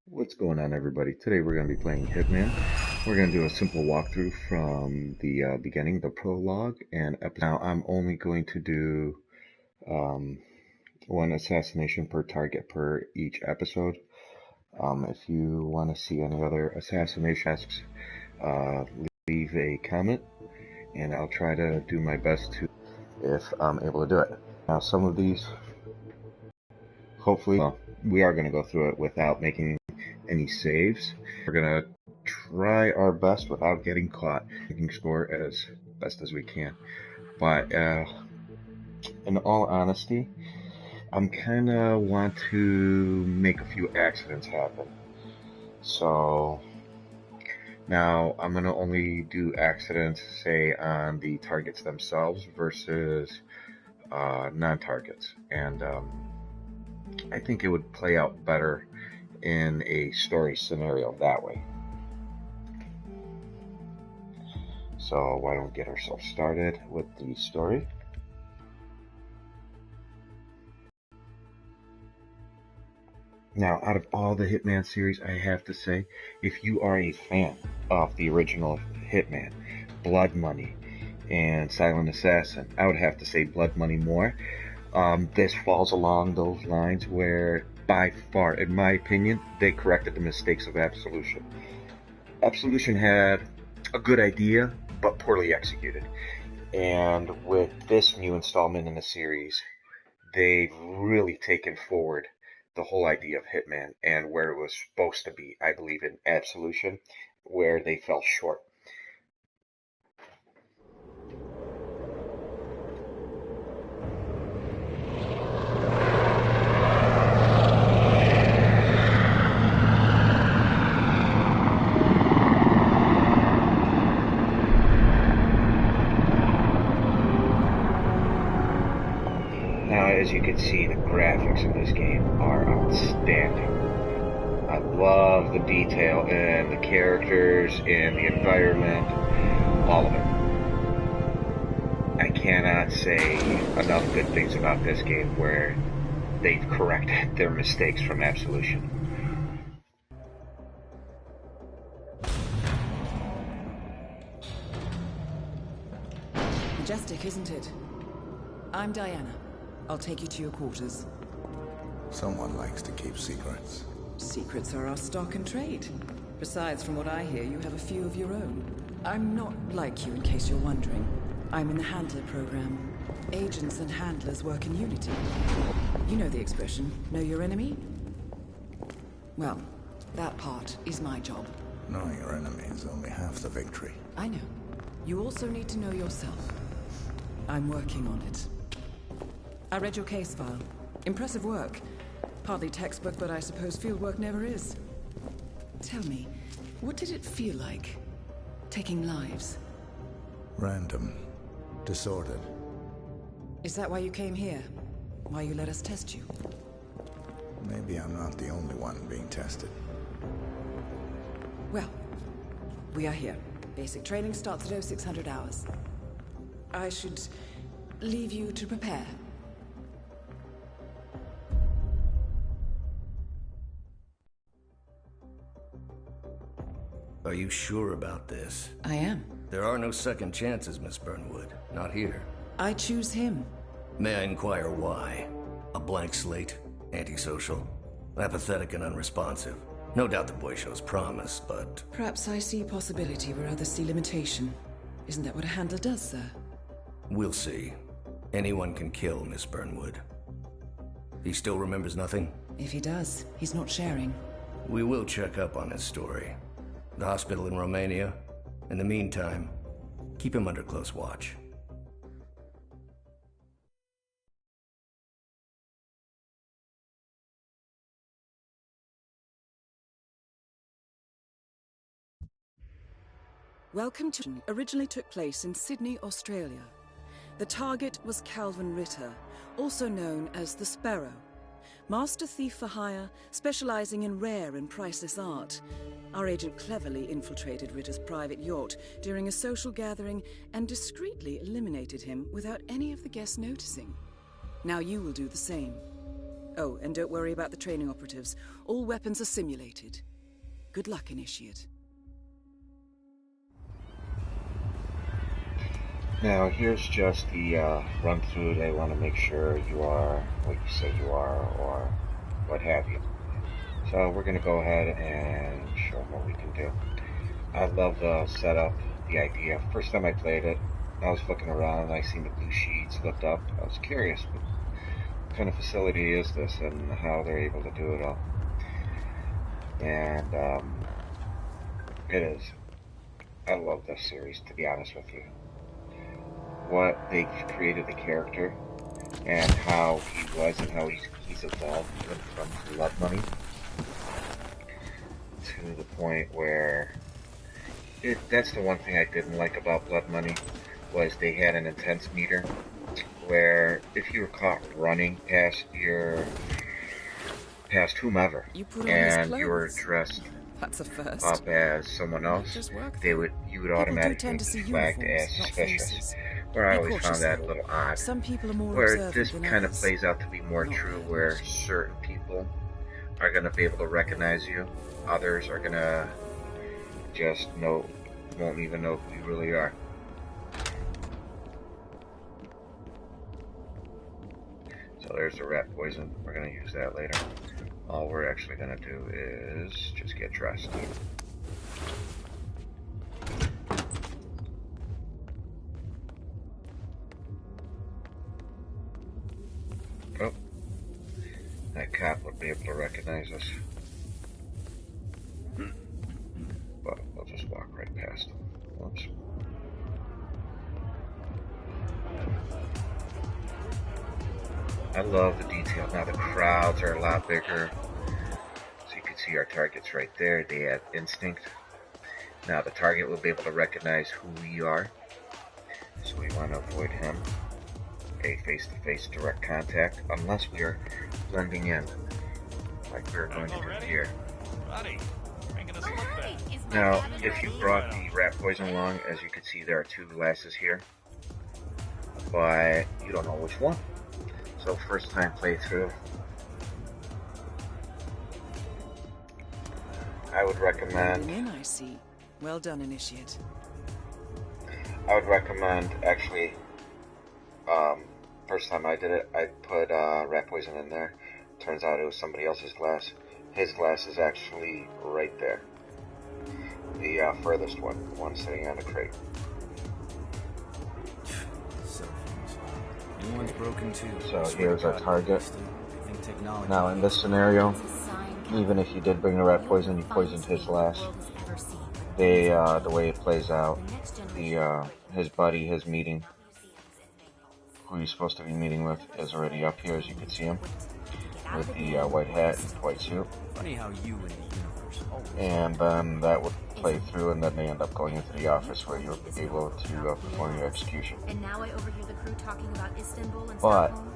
What's going on, everybody? Today we're going to be playing Hitman. We're going to do a simple walkthrough from the beginning, the prologue, and episode. Now I'm only going to do um, one assassination per target per each episode. If you want to see any other assassinations, uh, leave a comment, and I'll try to do my best to, if I'm able to do it. Now some of these, hopefully, we are going to go through it without making any saves. We're gonna try our best without getting caught, making score as best as we can. But in all honesty, I'm kind of want to make a few accidents happen. So now I'm gonna only do accidents, say on the targets themselves versus non-targets, and I think it would play out better in a story scenario that way. So why don't we get ourselves started with the story? Now, out of all the Hitman series, I have to say, if you are a fan of the original Hitman, Blood Money, and Silent Assassin, I would have to say Blood Money more. This falls along those lines where, by far, in my opinion, they corrected the mistakes of Absolution. Absolution had a good idea, but poorly executed. And with this new installment in the series, they've really taken forward the whole idea of Hitman and where it was supposed to be, I believe, in Absolution, where they fell short. Now, as you can see, the graphics in this game are outstanding. I love the detail in the characters, in the environment, all of it. I cannot say enough good things about this game where they've corrected their mistakes from Absolution. Majestic, isn't it? I'm Diana. I'll take you to your quarters. Someone likes to keep secrets. Secrets are our stock and trade. Besides, from what I hear, you have a few of your own. I'm not like you, in case you're wondering. I'm in the Handler program. Agents and handlers work in unity. You know the expression, know your enemy? Well, that part is my job. Knowing your enemy is only half the victory. I know. You also need to know yourself. I'm working on it. I read your case file. Impressive work. Partly textbook, but I suppose fieldwork never is. Tell me, what did it feel like, taking lives? Random. Disordered. Is that why you came here? Why you let us test you? Maybe I'm not the only one being tested. Well, we are here. Basic training starts at 0600 hours. I should leave you to prepare. Are you sure about this? I am. There are no second chances, Miss Burnwood. Not here. I choose him. May I inquire why? A blank slate? Antisocial? Apathetic and unresponsive? No doubt the boy shows promise, but... Perhaps I see possibility where others see limitation. Isn't that what a handler does, sir? We'll see. Anyone can kill Miss Burnwood. He still remembers nothing? If he does, he's not sharing. We will check up on his story. The hospital in Romania. In the meantime, keep him under close watch. Welcome to... Originally took place in Sydney, Australia. The target was Calvin Ritter, also known as the Sparrow. Master thief for hire, specializing in rare and priceless art. Our agent cleverly infiltrated Ritter's private yacht during a social gathering and discreetly eliminated him without any of the guests noticing. Now you will do the same. Oh, and don't worry about the training operatives. All weapons are simulated. Good luck, Initiate. Now, here's just the run through. They want to make sure you are what you say you are, or what have you. So we're going to go ahead and show them what we can do. I love the setup, the idea. First time I played it, I was looking around and I seen the blue sheets lift up. I was curious, what kind of facility is this and how they're able to do it all. And it is. I love this series, to be honest with you. What they created the character and how he was and how he's evolved even from Blood Money to the point where that's the one thing I didn't like about Blood Money was they had an intense meter where if you were caught running past whomever and you were dressed That's a first. up as someone else, you would automatically be flagged as suspicious. Where I always found that a little odd. Some people are more where this than kind of others. plays out to be more true, where certain people are going to be able to recognize you, others are going to just won't even know who you really are. So there's the rat poison. We're going to use that later. All we're actually going to do is just get dressed. Oh, that cop would be able to recognize us. But we'll just walk right past him. Whoops. I love the detail. Now the crowds are a lot bigger. So you can see our targets right there. They have instinct. Now the target will be able to recognize who we are. So we want to avoid him. A face-to-face direct contact, unless we are blending in, like we're going to do here. Now, if you brought the rat poison along, as you can see, there are two glasses here, but you don't know which one. So first time playthrough, I would recommend. I see. Well done, Initiate. I would recommend actually. First time I did it, I put rat poison in there. Turns out it was somebody else's glass. His glass is actually right there. The furthest one, the one sitting on the crate. One's broken too. So here's our target. Now in this scenario, even if you did bring the rat poison, you poisoned his glass. The way it plays out, his buddy, his meeting, who he's supposed to be meeting with, is already up here, as you can see him, with the white hat and white suit. Funny how you and the universe and then that would play through, and then they end up going into the office where you'll be able to perform your execution. And now I overhear the crew talking about Istanbul and But Stockholm.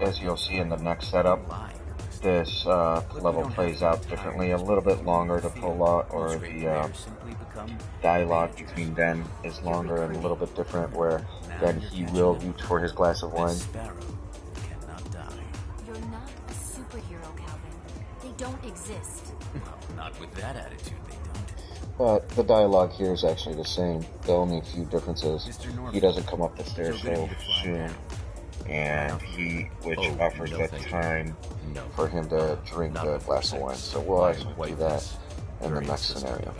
as you'll see in the next setup, this level plays out differently, a little bit longer to pull out, or the dialogue between them is longer and a little bit different, where then he will reach for his glass of wine. You're not a superhero, Calvin. They don't exist. Well, not with that attitude, they don't. But the dialogue here is actually the same. The only few differences, he doesn't come up the stairs so soon, and which offers the time for him to drink the glass of wine. So we'll actually do that in the next scenario.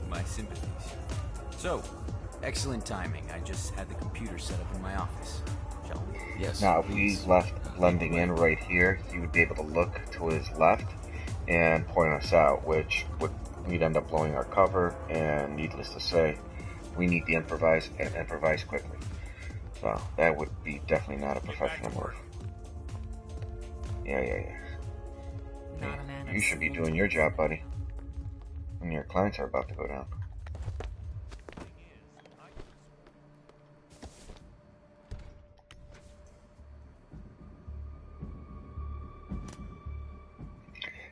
My sympathies. So, excellent timing. I just had the computer set up in my office. Shall we? Yes. Now, if we left blending in right here, he would be able to look to his left and point us out, which we'd end up blowing our cover, and needless to say, we need to improvise and improvise quickly. So that would be definitely not a professional move. Yeah. You should be doing your job, buddy, when your clients are about to go down.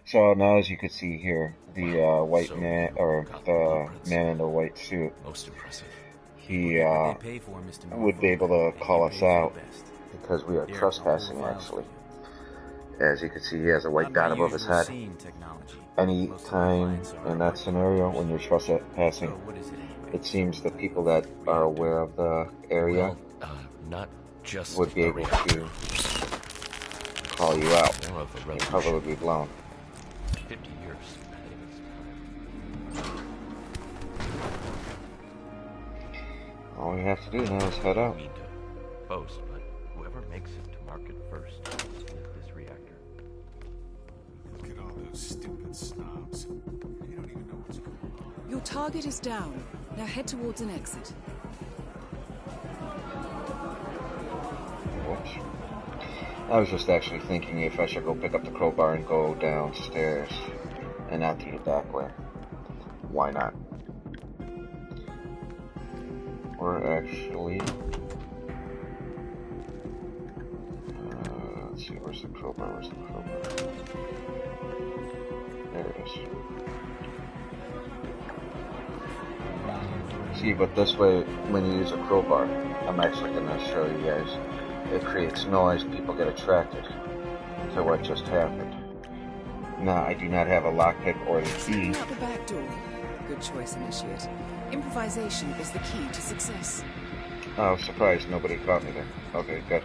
So now, as you can see here, the white man, or the man in the white suit, he would be able to call us out because we are trespassing, actually. As you can see, he has a white Not my dot above his usual head. scene technology. Any Most of the time clients are in that scenario, when you're trespassing, So what is it anyway? it seems the people that are aware of the area Well, not just would be a able reactor. to call you out. More of a Your cover would revolution. be blown. 50 years. All we have to do now is head I out. mean to boast, but whoever makes it to market first with this reactor. Look at all those stupid snobs. They don't even know what's going on. Your target is down. Now head towards an exit. Whoops. I was just actually thinking if I should go pick up the crowbar and go downstairs and out through the back way. Why not? Or actually... let's see, where's the crowbar? Where's the crowbar? There it is. See, but this way, when you use a crowbar, I'm actually going to show you guys. It creates noise, people get attracted to what just happened. Now, I do not have a lockpick or the key. Sneaking out the back door. Good choice, Initiate. Improvisation is the key to success. Oh, surprise, nobody caught me there. Okay, good.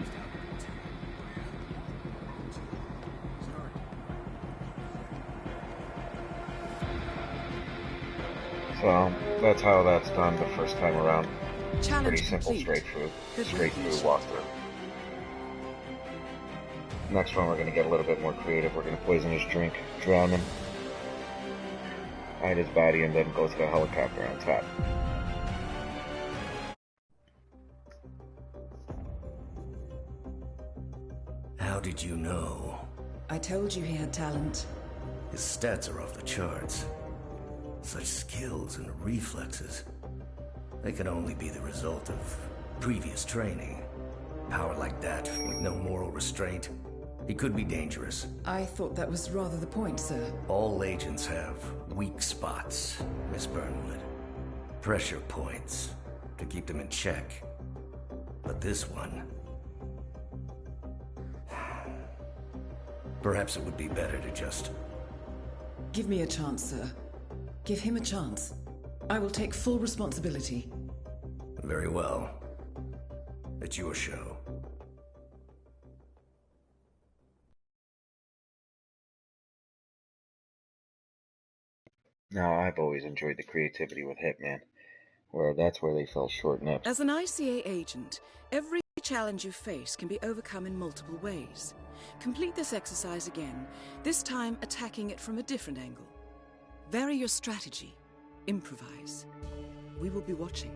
So, that's how that's done the first time around. Challenge Pretty simple, complete. straight through walkthrough. Next one, we're going to get a little bit more creative. We're going to poison his drink, drown him, hide his body, and then go to the helicopter on top. How did you know? I told you he had talent. His stats are off the charts. Such skills and reflexes. They can only be the result of previous training. Power like that, with no moral restraint. He could be dangerous. I thought that was rather the point, sir. All agents have weak spots, Miss Burnwood. Pressure points to keep them in check. But this one... Perhaps it would be better to just... Give me a chance, sir. Give him a chance. I will take full responsibility. Very well. It's your show. Now, I've always enjoyed the creativity with Hitman, where that's where they fell short-nipped. As an ICA agent, every challenge you face can be overcome in multiple ways. Complete this exercise again, this time attacking it from a different angle. Vary your strategy. Improvise. We will be watching.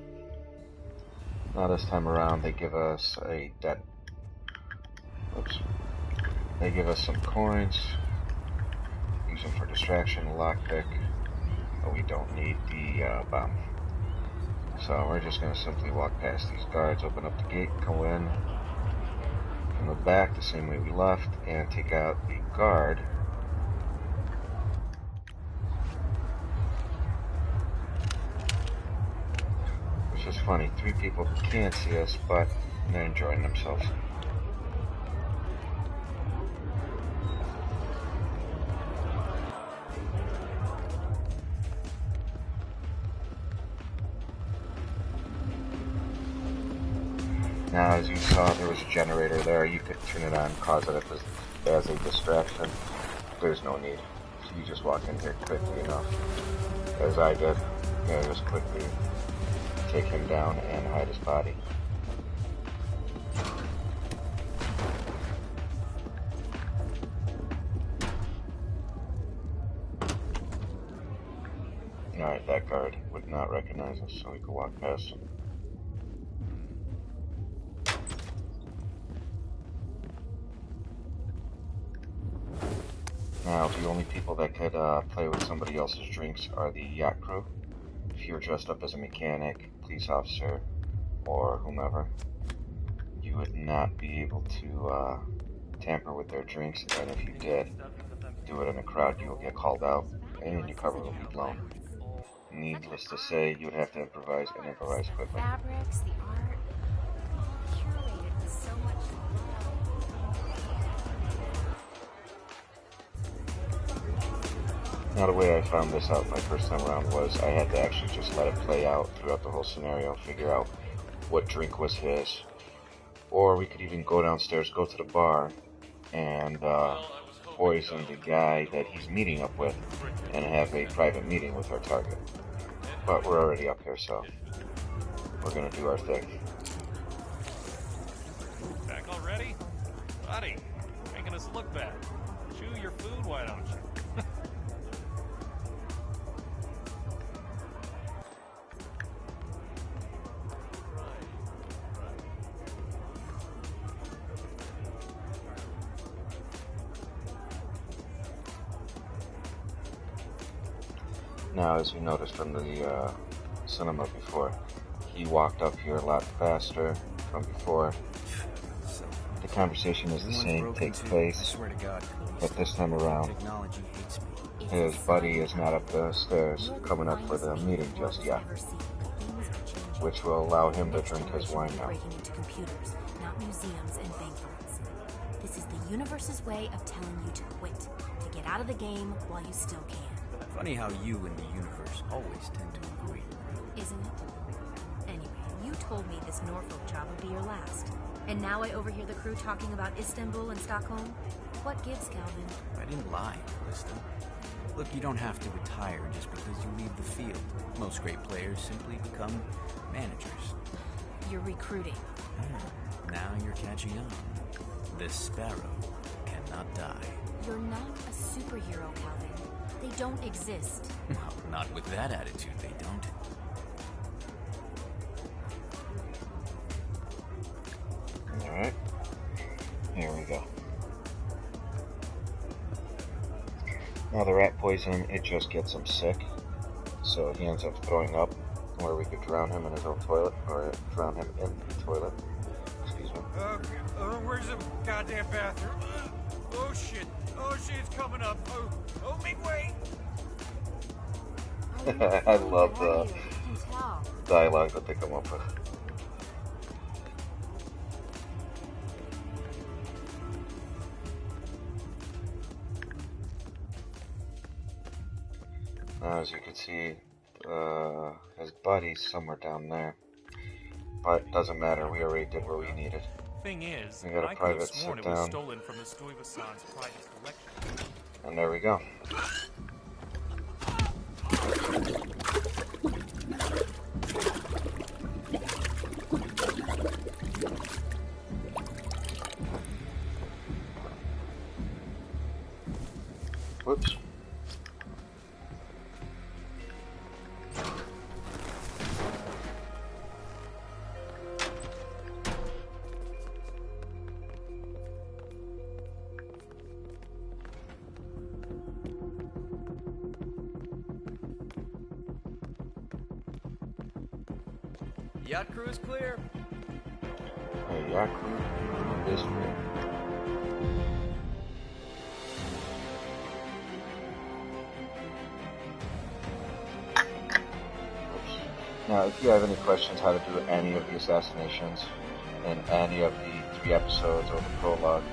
Now this time around, they give us a They give us some coins. Use them for distraction, lockpick. But we don't need the bomb. So we're just going to simply walk past these guards, open up the gate, go in from the back the same way we left, and take out the guard. Which is funny, 3 people can't see us, but they're enjoying themselves. Now, as you saw, there was a generator there. You could turn it on, cause it as a distraction. There's no need. You just walk in here quickly enough, as I did. Just quickly take him down and hide his body. Alright, that guard would not recognize us, so we could walk past him. Now, the only people that could play with somebody else's drinks are the yacht crew. If you were dressed up as a mechanic, police officer, or whomever, you would not be able to tamper with their drinks, and if you did do it in a crowd, you will get called out, and your cover will be blown. Needless to say, you would have to improvise and improvise quickly. Fabrics, the art, curated with so much love. Now, the way I found this out my first time around was I had to actually just let it play out throughout the whole scenario, figure out what drink was his. Or we could even go downstairs, go to the bar, and poison the guy that he's meeting up with and have a private meeting with our target. But we're already up here, so we're gonna do our thing. Back already? Buddy, making us look bad. Chew your food, why don't you? Now, as you noticed from the cinema before, he walked up here a lot faster from before. The conversation is the same, takes place, but this time around, his buddy is not up the stairs coming up for the meeting just yet, which will allow him to drink his wine now. Not museums and bank vaults. This is the universe's way of telling you to quit, to get out of the game while you still can. Funny how you and the universe always tend to agree. Isn't it? Anyway, you told me this Norfolk job would be your last. And now I overhear the crew talking about Istanbul and Stockholm? What gives, Calvin? I didn't lie, Callista. Look, you don't have to retire just because you leave the field. Most great players simply become managers. You're recruiting. Now you're catching on. This sparrow cannot die. You're not a superhero, Calvin. They don't exist. Well, not with that attitude, they don't. Alright. Here we go. Now the rat poison, it just gets him sick. So he ends up throwing up, or we could drown him in his own toilet, or drown him in the toilet. Excuse me. Where's the goddamn bathroom? Oh shit, it's coming up. Oh, make way. I love the dialogue that they come up with. Now, as you can see, his buddy's somewhere down there. But doesn't matter, we already did what we needed. Thing is, We got a I could have private sworn sit it was down. stolen from the Stuyvesant's private collection. And there we go. Whoops. Yacht crew is clear. Hey, yacht crew is free. Now, if you have any questions how to do any of the assassinations in any of the 3 episodes or the prologue,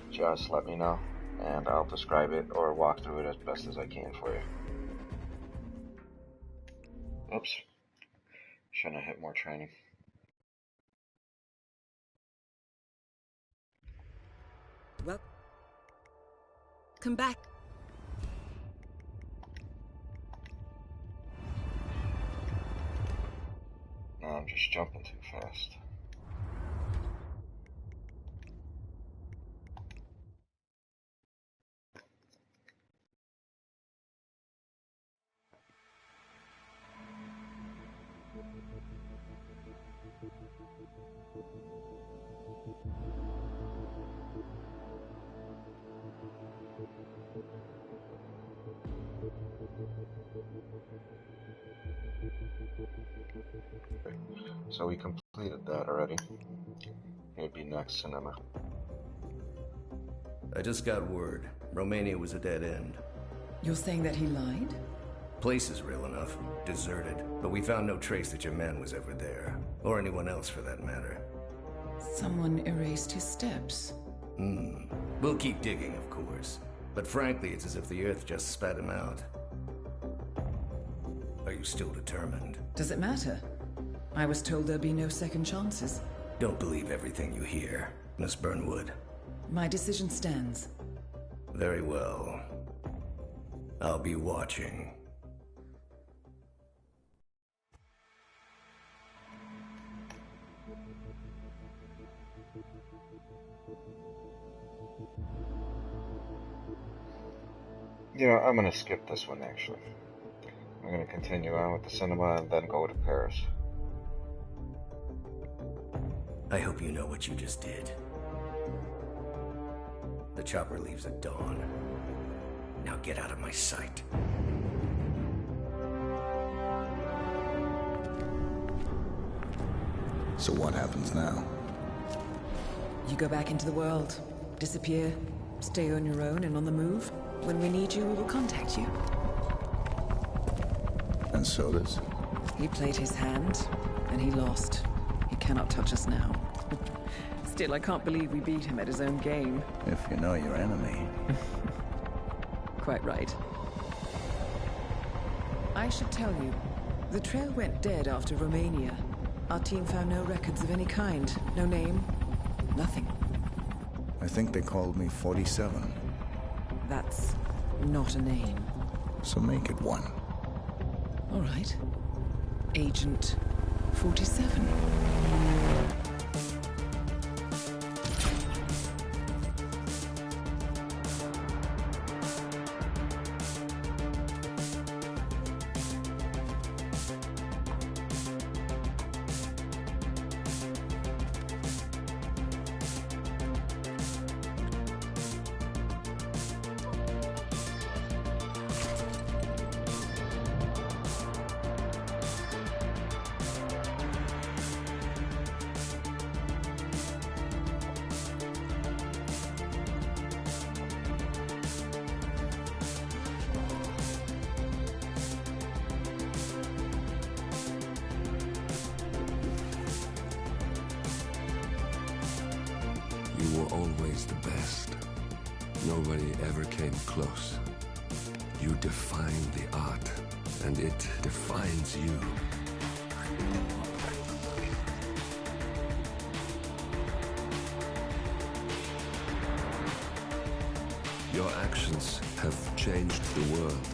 just let me know, and I'll describe it or walk through it as best as I can for you. Oops. Shouldn't have hit more training. Well, come back. No, I'm just jumping too fast. So we completed that already. It'd be next cinema. I just got word. Romania was a dead end. You're saying that he lied? Place is real enough. Deserted. But we found no trace that your man was ever there. Or anyone else for that matter. Someone erased his steps. We'll keep digging, of course. But frankly, it's as if the Earth just spat him out. Are you still determined? Does it matter? I was told there'd be no second chances. Don't believe everything you hear, Miss Burnwood. My decision stands. Very well. I'll be watching. You know, I'm gonna skip this one actually. I'm gonna continue on with the cinema and then go to Paris. I hope you know what you just did. The chopper leaves at dawn. Now get out of my sight. So what happens now? You go back into the world, disappear, stay on your own and on the move. When we need you, we will contact you. And so does? He played his hand, and he lost. He cannot touch us now. Still, I can't believe we beat him at his own game. If you know your enemy. Quite right. I should tell you, the trail went dead after Romania. Our team found no records of any kind. No name, nothing. I think they called me 47. That's not a name. So make it one. All right. Agent 47. You were always the best. Nobody ever came close. You define the art, and it defines you. Your actions have changed the world.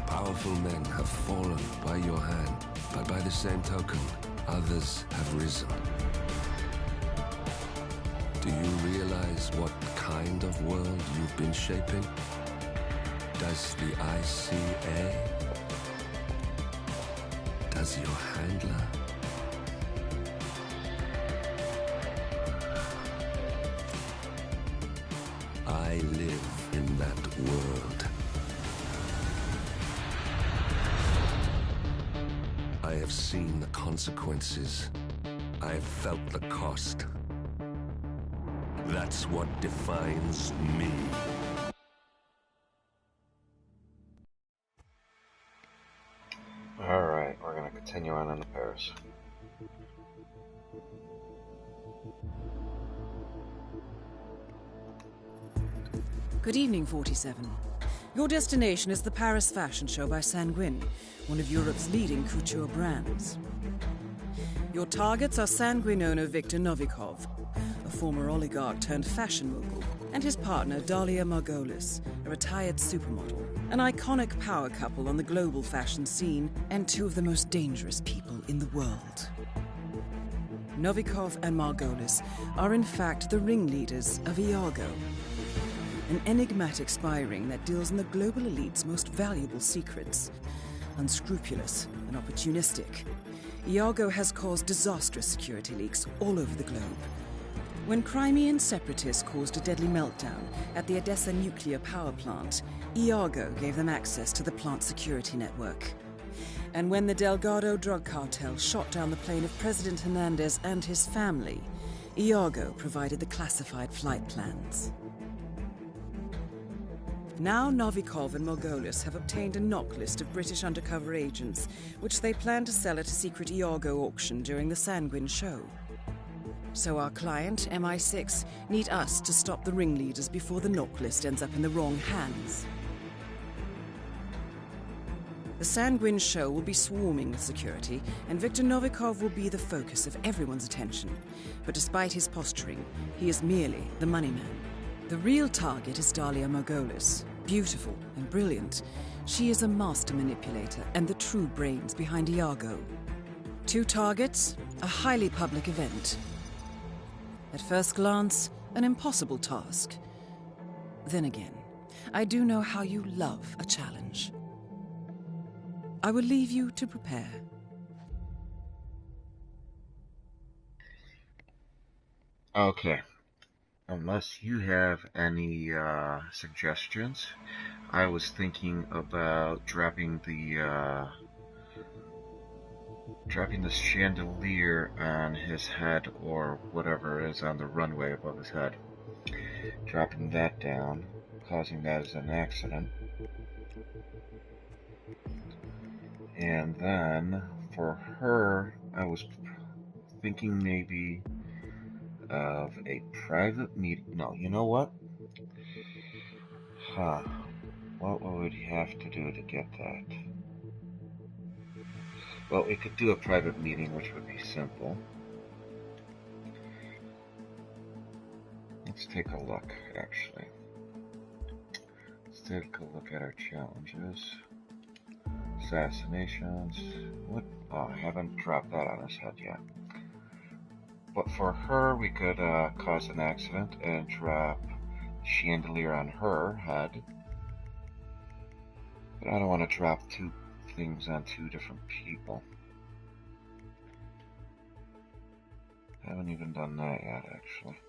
Powerful men have fallen by your hand, but by the same token, others have risen. Do you realize what kind of world you've been shaping? Does the ICA? Does your handler? I live in that world. I have seen the consequences. I have felt the cost. That's what defines me. Alright, we're gonna continue on into Paris. Good evening, 47. Your destination is the Paris Fashion Show by Sanguine, one of Europe's leading couture brands. Your targets are Sanguine owner Viktor Novikov, a former oligarch turned fashion mogul, and his partner Dalia Margolis, a retired supermodel, an iconic power couple on the global fashion scene, and two of the most dangerous people in the world. Novikov and Margolis are in fact the ringleaders of Iago, an enigmatic spy ring that deals in the global elite's most valuable secrets. Unscrupulous and opportunistic, Iago has caused disastrous security leaks all over the globe. When Crimean separatists caused a deadly meltdown at the Odessa nuclear power plant, Iago gave them access to the plant's security network. And when the Delgado drug cartel shot down the plane of President Hernandez and his family, Iago provided the classified flight plans. Now Novikov and Margolis have obtained a knock list of British undercover agents, which they plan to sell at a secret Iago auction during the Sanguine show. So our client, MI6, need us to stop the ringleaders before the knock list ends up in the wrong hands. The Sanguine show will be swarming with security, and Viktor Novikov will be the focus of everyone's attention. But despite his posturing, he is merely the money man. The real target is Dalia Margolis. Beautiful and brilliant, she is a master manipulator and the true brains behind Iago. 2 targets, a highly public event. At first glance, an impossible task. Then again, I do know how you love a challenge. I will leave you to prepare. Okay. Unless you have any suggestions, I was thinking about dropping the chandelier on his head, or whatever is on the runway above his head. Dropping that down, causing that as an accident. And then, for her, I was thinking maybe of a private meeting. No, you know what? What would he have to do to get that? Well, we could do a private meeting, which would be simple. Let's take a look, actually. Let's take a look at our challenges. Assassinations. What? Oh, I haven't dropped that on his head yet. But for her, we could cause an accident and drop chandelier on her head. But I don't want to drop 2 things on 2 different people. I haven't even done that yet, actually.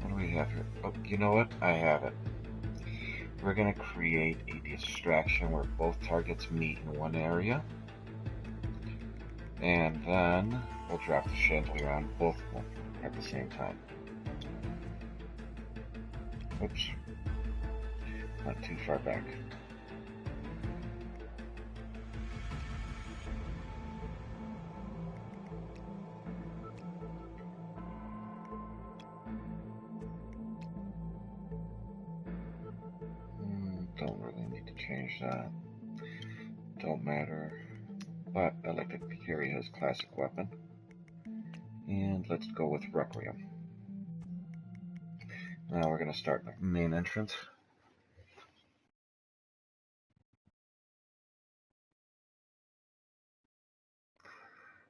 What do we have here? Oh, you know what? I have it. We're going to create a distraction where both targets meet in one area. And then we'll drop the chandelier on both of them at the same time. Oops. Not too far back. Don't really need to change that. Don't matter. But I like to carry his classic weapon. And let's go with Requiem. Now we're going to start the main entrance.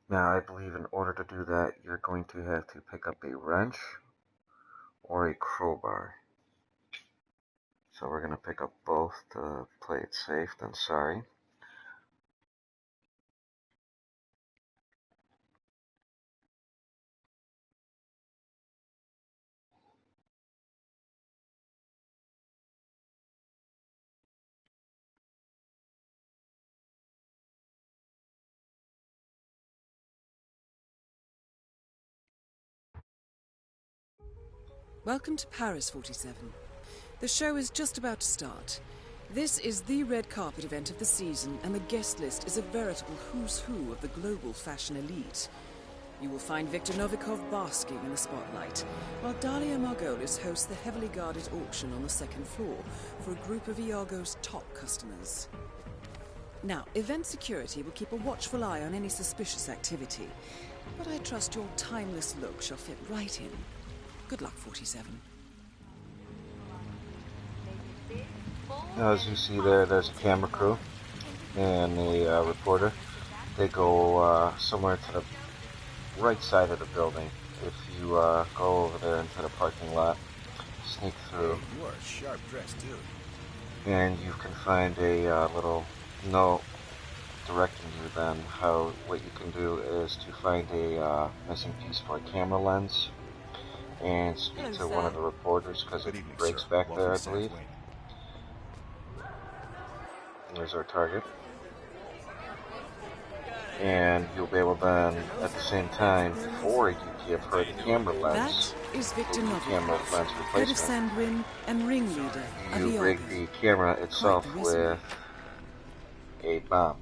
Now I believe in order to do that, you're going to have to pick up a wrench or a crowbar. So we're going to pick up both to play it safe, then sorry. Welcome to Paris, 47. The show is just about to start. This is the red carpet event of the season, and the guest list is a veritable who's who of the global fashion elite. You will find Viktor Novikov basking in the spotlight, while Dalia Margolis hosts the heavily guarded auction on the 2nd floor for a group of Iago's top customers. Now, event security will keep a watchful eye on any suspicious activity, but I trust your timeless look shall fit right in. Good luck, 47. Now, as you see there's a camera crew and a reporter. They go somewhere to the right side of the building. If you go over there into the parking lot, sneak through. You are a sharp-dressed dude. And you can find a little note directing you then what you can do is to find a missing piece for a camera lens and speak to one of the reporters, because it breaks back there, I believe. There's our target. And you'll be able then, at the same time, before you give her the camera lens, That is Victor the camera Novikov, lens head of replacement, Sandwin and ringleader of you the rig Army. the camera itself Quite the resume. with a bomb.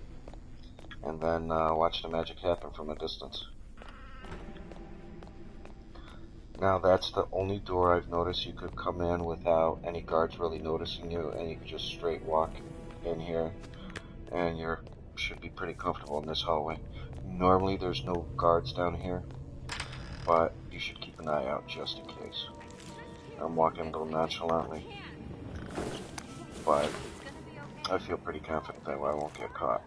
And then watch the magic happen from a distance. Now that's the only door I've noticed you could come in without any guards really noticing you, and you could just straight walk in here, and you should be pretty comfortable in this hallway. Normally there's no guards down here, but you should keep an eye out just in case. I'm walking a little nonchalantly, but I feel pretty confident that I won't get caught.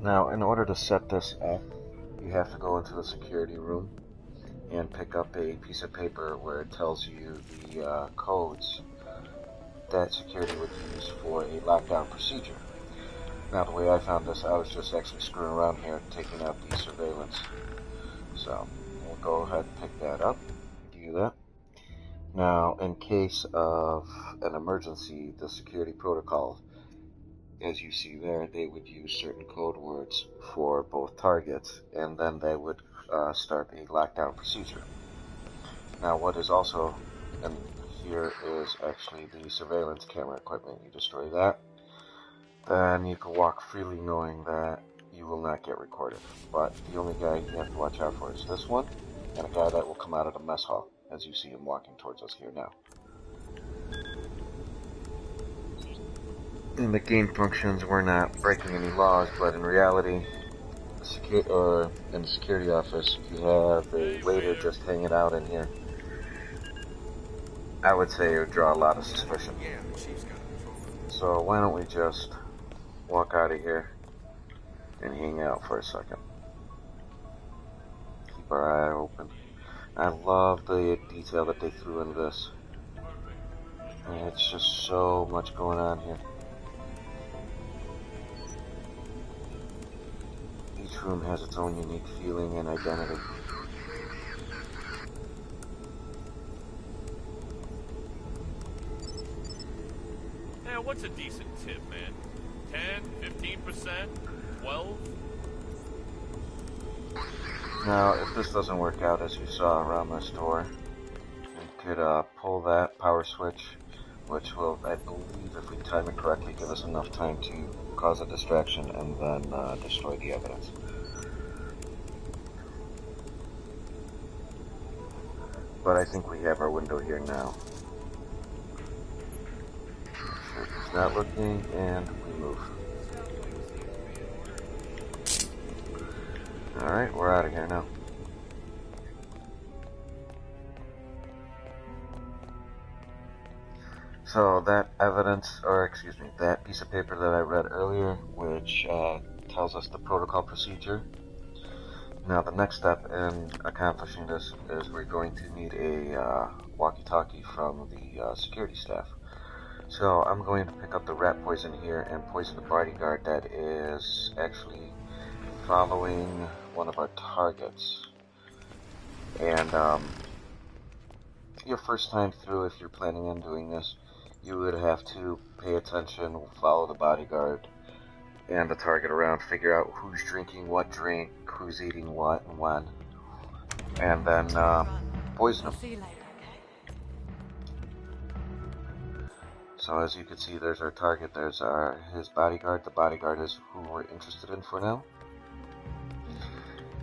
Now, in order to set this up, you have to go into the security room and pick up a piece of paper where it tells you the codes that security would use for a lockdown procedure. Now, the way I found this, I was just actually screwing around here, taking out the surveillance. So, we'll go ahead and pick that up, view that. Now, in case of an emergency, the security protocol, as you see there, they would use certain code words for both targets, and then they would start a lockdown procedure. Now, what is also in here is actually the surveillance camera equipment. You destroy that, then you can walk freely knowing that you will not get recorded. But the only guy you have to watch out for is this one, and a guy that will come out of the mess hall, as you see him walking towards us here now. In the game functions, we're not breaking any laws, but in reality, in the security office, you have a waiter just hanging out in here. I would say it would draw a lot of suspicion. So why don't we just walk out of here and hang out for a second. Keep our eye open. I love the detail that they threw into this. And it's just so much going on here. Each room has its own unique feeling and identity. Now, what's a decent tip, man? 10, 15%, 12? Now, if this doesn't work out as you saw around this door, you could pull that power switch, which will, I believe, if we time it correctly, give us enough time to cause a distraction and then destroy the evidence. But I think we have our window here now. Sure, he's not looking, and we move. Alright, we're out of here now. So that evidence, or excuse me, that piece of paper that I read earlier, which tells us the protocol procedure. Now the next step in accomplishing this is we're going to need a walkie-talkie from the security staff. So I'm going to pick up the rat poison here and poison the bodyguard that is actually following one of our targets. And your first time through, if you're planning on doing this, you would have to pay attention, follow the bodyguard and the target around, figure out who's drinking what drink, who's eating what and when, and then poison them. See you later, okay? So as you can see, there's our target, there's his bodyguard. The bodyguard is who we're interested in for now.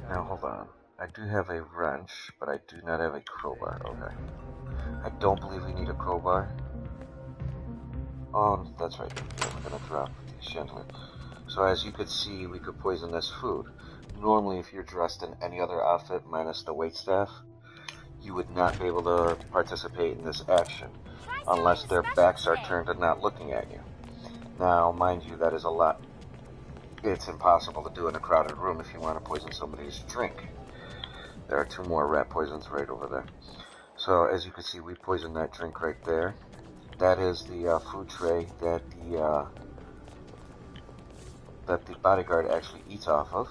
Now hold on, I do have a wrench, but I do not have a crowbar. Okay, I don't believe we need a crowbar. Oh, that's right, yeah, we're gonna drop the chandelier. So as you could see, we could poison this food. Normally, if you're dressed in any other outfit minus the waitstaff, you would not be able to participate in this action unless their backs are turned and not looking at you. Now, mind you, that is a lot. It's impossible to do in a crowded room if you want to poison somebody's drink. There are 2 more rat poisons right over there. So as you can see, we poisoned that drink right there. That is the food tray that the bodyguard actually eats off of.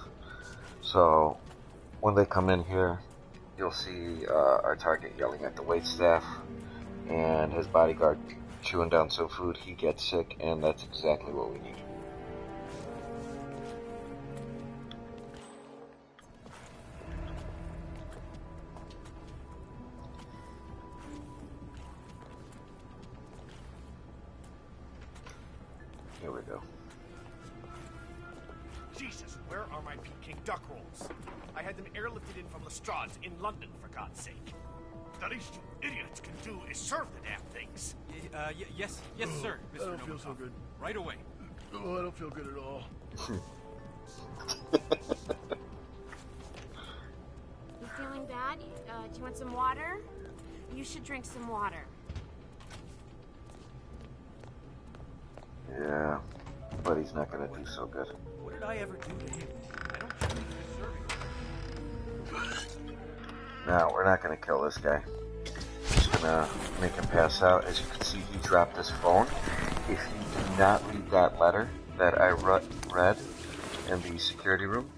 So when they come in here, you'll see our target yelling at the waitstaff and his bodyguard chewing down some food, he gets sick, and that's exactly what we need. Here we go. Jesus, where are my Peking duck rolls? I had them airlifted in from Lestrade's in London, for God's sake. The least you idiots can do is serve the damn things. Yes, sir, Mr. I don't feel so good. Right away. Oh, I don't feel good at all. You feeling bad? Do you want some water? You should drink some water. Yeah, but he's not gonna do so good. What did I ever do to him? I don't think he's deserving. Now, we're not gonna kill this guy. Just gonna make him pass out. As you can see, he dropped his phone. If you do not read that letter that I read in the security room,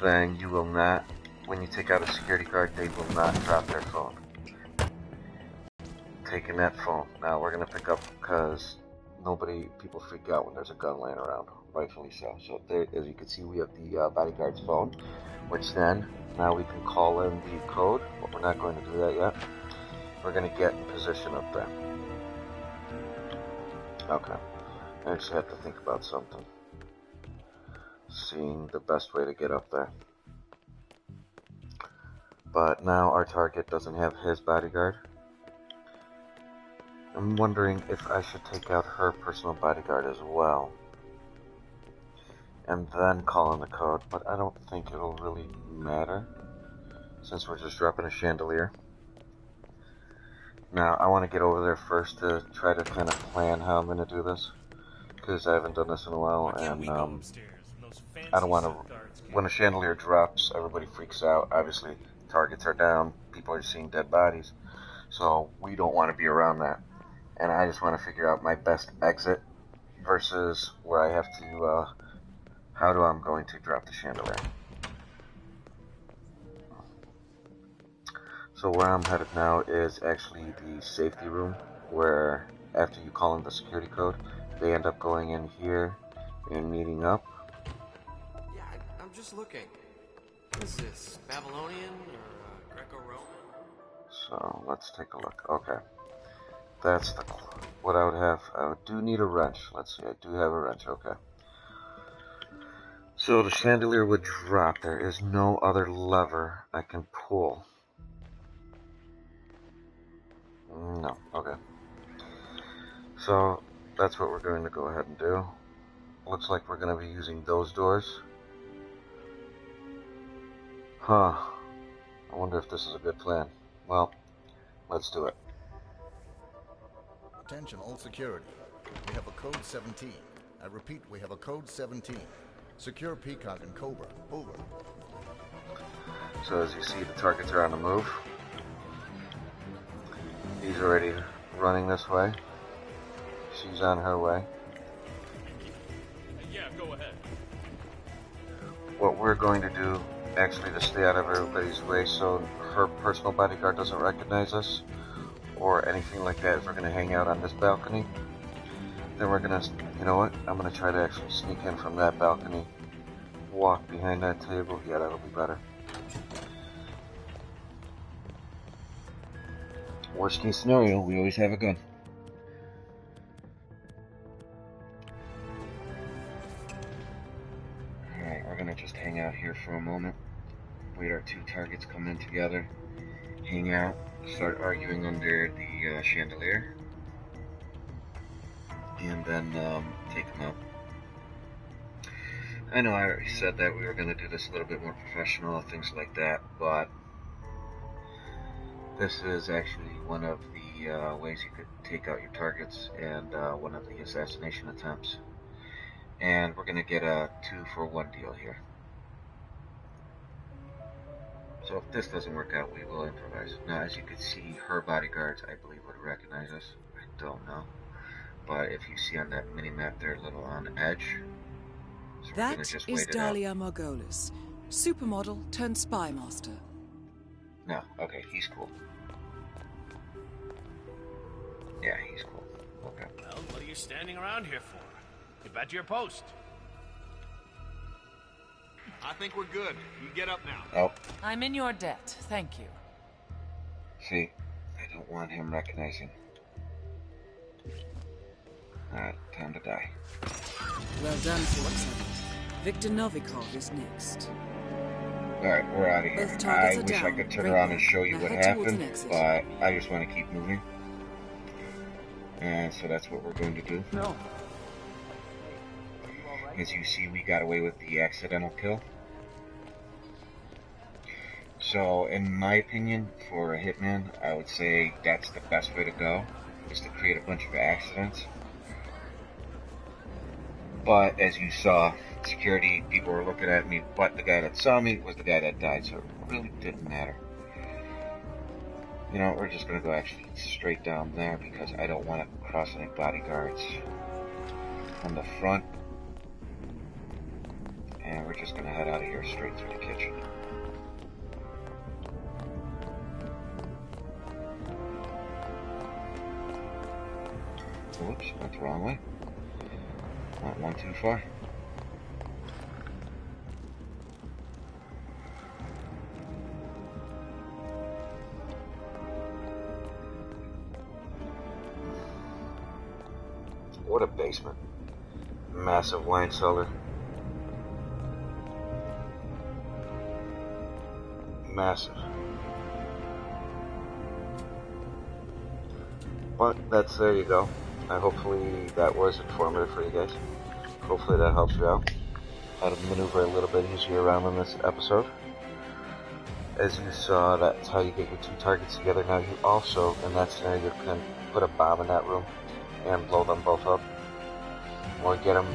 then you will not, when you take out a security guard, they will not drop their phone. Taking that phone. Now, we're gonna pick up, because people freak out when there's a gun laying around, rightfully so. So there, as you can see, we have the bodyguard's phone, which then, now we can call in the code, but we're not going to do that yet. We're going to get in position up there. Okay, I actually have to think about something. Seeing the best way to get up there. But now our target doesn't have his bodyguard. I'm wondering if I should take out her personal bodyguard as well. And then call in the code, but I don't think it'll really matter, since we're just dropping a chandelier. Now, I want to get over there first to try to kind of plan how I'm going to do this, because I haven't done this in a while, and I don't want to, when a chandelier drops, everybody freaks out. Obviously, targets are down, people are seeing dead bodies, so we don't want to be around that. And I just want to figure out my best exit versus where I have to, how I'm going to drop the chandelier. So where I'm headed now is actually the safety room, where after you call in the security code, they end up going in here and meeting up. Yeah, I'm just looking. What is this, Babylonian or Greco-Roman? So let's take a look. Okay. That's what I would have. I do need a wrench. Let's see, I do have a wrench. Okay. So the chandelier would drop. There is no other lever I can pull. No. Okay. So that's what we're going to go ahead and do. Looks like we're going to be using those doors. Huh. I wonder if this is a good plan. Well, let's do it. Attention all security. We have a code 17. I repeat, we have a code 17. Secure Peacock and Cobra. Over. So as you see, the targets are on the move. He's already running this way. She's on her way. Yeah, go ahead. What we're going to do, actually, to stay out of everybody's way so her personal bodyguard doesn't recognize us or anything like that, is we're going to hang out on this balcony. Then we're going to, you know what, I'm going to try to actually sneak in from that balcony, walk behind that table. Yeah, that'll be better. Worst case scenario, we always have a gun. Alright, we're gonna just hang out here for a moment. Wait our two targets come in together. Hang out, start arguing under the chandelier. And then take them out. I know I already said that we were gonna do this a little bit more professional, things like that, but this is actually one of the ways you could take out your targets, and one of the assassination attempts. And we're going to get a 2-for-1 deal here. So if this doesn't work out, we will improvise. Now, as you can see, her bodyguards, I believe, would recognize us. I don't know. But if you see on that mini-map, they're a little on edge. So we're going to just wait it out. That is Dahlia Margolis, supermodel turned spy master. No, okay, he's cool. Yeah, he's cool. Okay. Well, what are you standing around here for? Get back to your post. I think we're good. You get up now. Oh. I'm in your debt. Thank you. See, I don't want him recognizing. Alright, time to die. Well done, 47. Victor Novikov is next. Alright, we're out of here. Both I targets are wish I down. could turn Great around work. and show you Now what head towards an happened, exit. but I just want to keep moving. And so that's what we're going to do. No. As you see, we got away with the accidental kill. So, in my opinion, for a hitman, I would say that's the best way to go, is to create a bunch of accidents. But, as you saw, security people were looking at me, but the guy that saw me was the guy that died, so it really didn't matter. You know, we're just going to go actually straight down there, because I don't want to cross any bodyguards from the front. And we're just going to head out of here straight through the kitchen. Whoops, went the wrong way. Not one too far. What a basement. Massive wine cellar. Massive. But that's, there you go. Hopefully that was informative for you guys. Hopefully that helps you out. How to maneuver a little bit easier around in this episode. As you saw, that's how you get your two targets together. Now you also, in that scenario, can put a bomb in that room and blow them both up. Or get them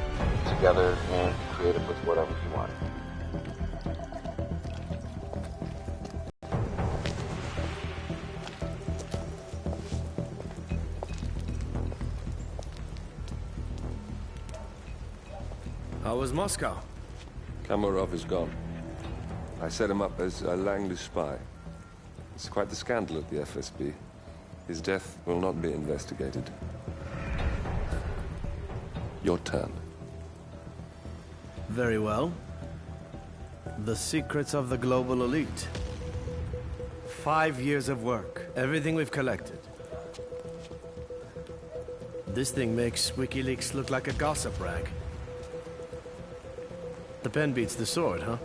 together and be creative with whatever you want. How was Moscow? Kamarov is gone. I set him up as a Langley spy. It's quite the scandal at the FSB. His death will not be investigated. Your turn. Very well. The secrets of the global elite. 5 years of work. Everything we've collected. This thing makes WikiLeaks look like a gossip rag. The pen beats the sword, huh?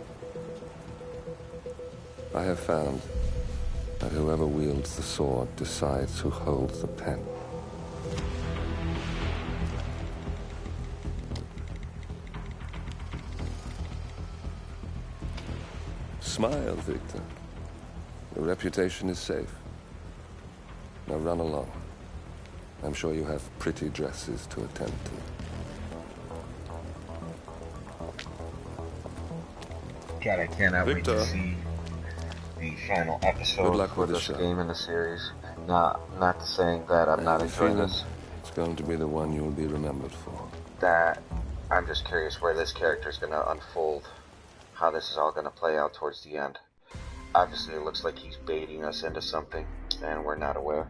I have found that whoever wields the sword decides who holds the pen. Smile, Victor. Your reputation is safe. Now run along. I'm sure you have pretty dresses to attend to. God, I cannot wait to see the final episode for this game in the series. Not saying that I'm not enjoying this. It's going to be the one you'll be remembered for. That I'm just curious where this character is going to unfold, how this is all going to play out towards the end. Obviously, it looks like he's baiting us into something, and we're not aware.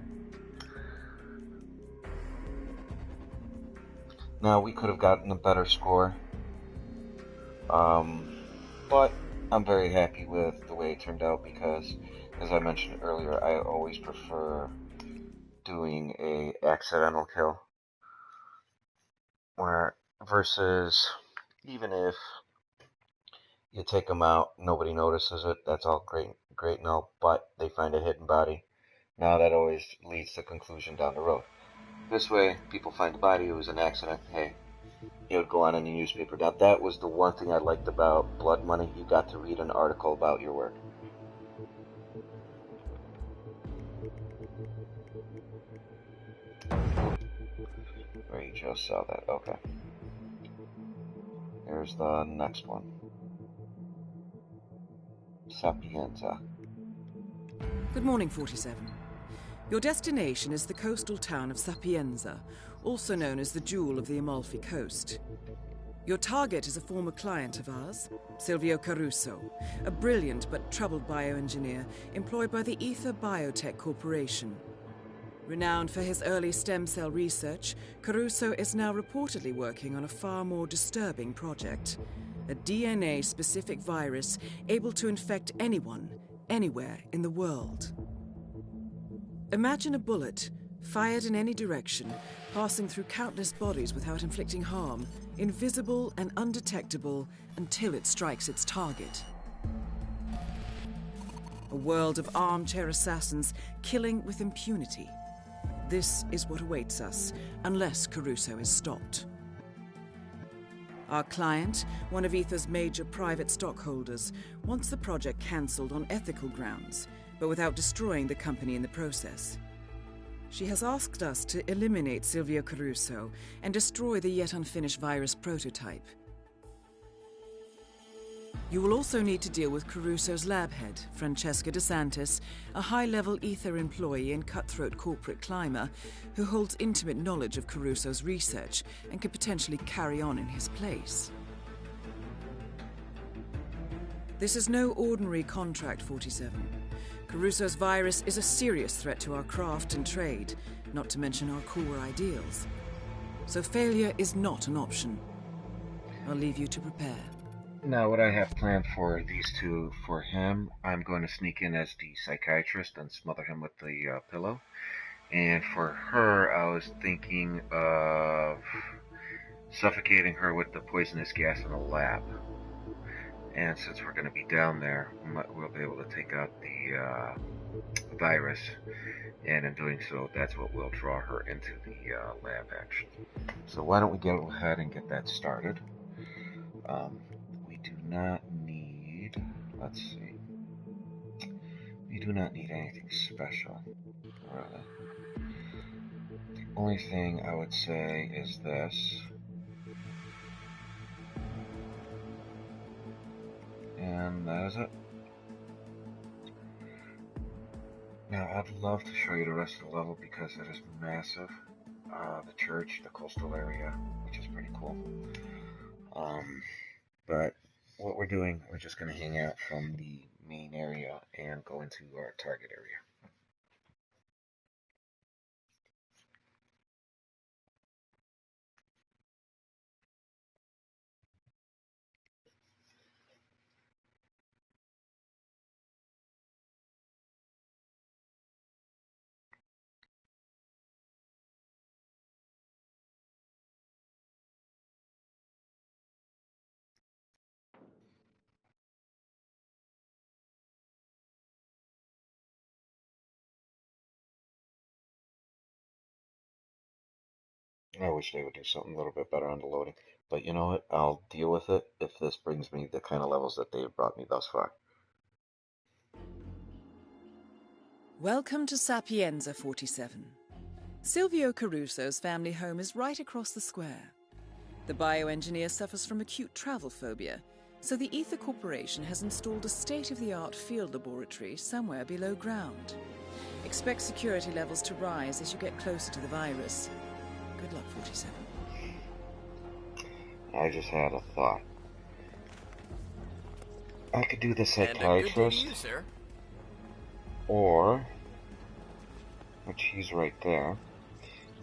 Now, we could have gotten a better score, but I'm very happy with the way it turned out because, as I mentioned earlier, I always prefer doing a accidental kill, where versus even if you take them out, nobody notices it. That's all great and all, but they find a hidden body. Now that always leads to conclusion down the road. This way, people find the body. It was an accident. Hey, it would go on in the newspaper. Now that was the one thing I liked about Blood Money. You got to read an article about your work. Where you just saw that. Okay. Here's the next one. Sapienza. Good morning, 47. Your destination is the coastal town of Sapienza, also known as the Jewel of the Amalfi Coast. Your target is a former client of ours, Silvio Caruso, a brilliant but troubled bioengineer employed by the Ether Biotech Corporation. Renowned for his early stem cell research, Caruso is now reportedly working on a far more disturbing project. A DNA-specific virus able to infect anyone, anywhere in the world. Imagine a bullet, fired in any direction, passing through countless bodies without inflicting harm, invisible and undetectable until it strikes its target. A world of armchair assassins killing with impunity. This is what awaits us, unless Caruso is stopped. Our client, one of Ether's major private stockholders, wants the project cancelled on ethical grounds, but without destroying the company in the process. She has asked us to eliminate Silvio Caruso and destroy the yet unfinished virus prototype. You will also need to deal with Caruso's lab head, Francesca DeSantis, a high-level Ether employee and cutthroat corporate climber who holds intimate knowledge of Caruso's research and could potentially carry on in his place. This is no ordinary contract, 47. Caruso's virus is a serious threat to our craft and trade, not to mention our core ideals. So failure is not an option. I'll leave you to prepare. Now, what I have planned for these two, for him, I'm going to sneak in as the psychiatrist and smother him with the pillow. And for her, I was thinking of suffocating her with the poisonous gas in the lab. And since we're going to be down there, we'll be able to take out the virus. And in doing so, that's what will draw her into the lab, actually. So why don't we go ahead and get that started. We do not need, let's see, we do not need anything special, really. The only thing I would say is this, and that is it. Now, I'd love to show you the rest of the level because it is massive. The church, the coastal area, which is pretty cool. But what we're doing, we're just going to hang out from the main area and go into our target area. I wish they would do something a little bit better on the loading. But you know what? I'll deal with it if this brings me the kind of levels that they've brought me thus far. Welcome to Sapienza 47. Silvio Caruso's family home is right across the square. The bioengineer suffers from acute travel phobia, so the Ether Corporation has installed a state-of-the-art field laboratory somewhere below ground. Expect security levels to rise as you get closer to the virus. Good luck, 47. I just had a thought. I could do the And a good day to psychiatrist, you, sir. or, which he's right there,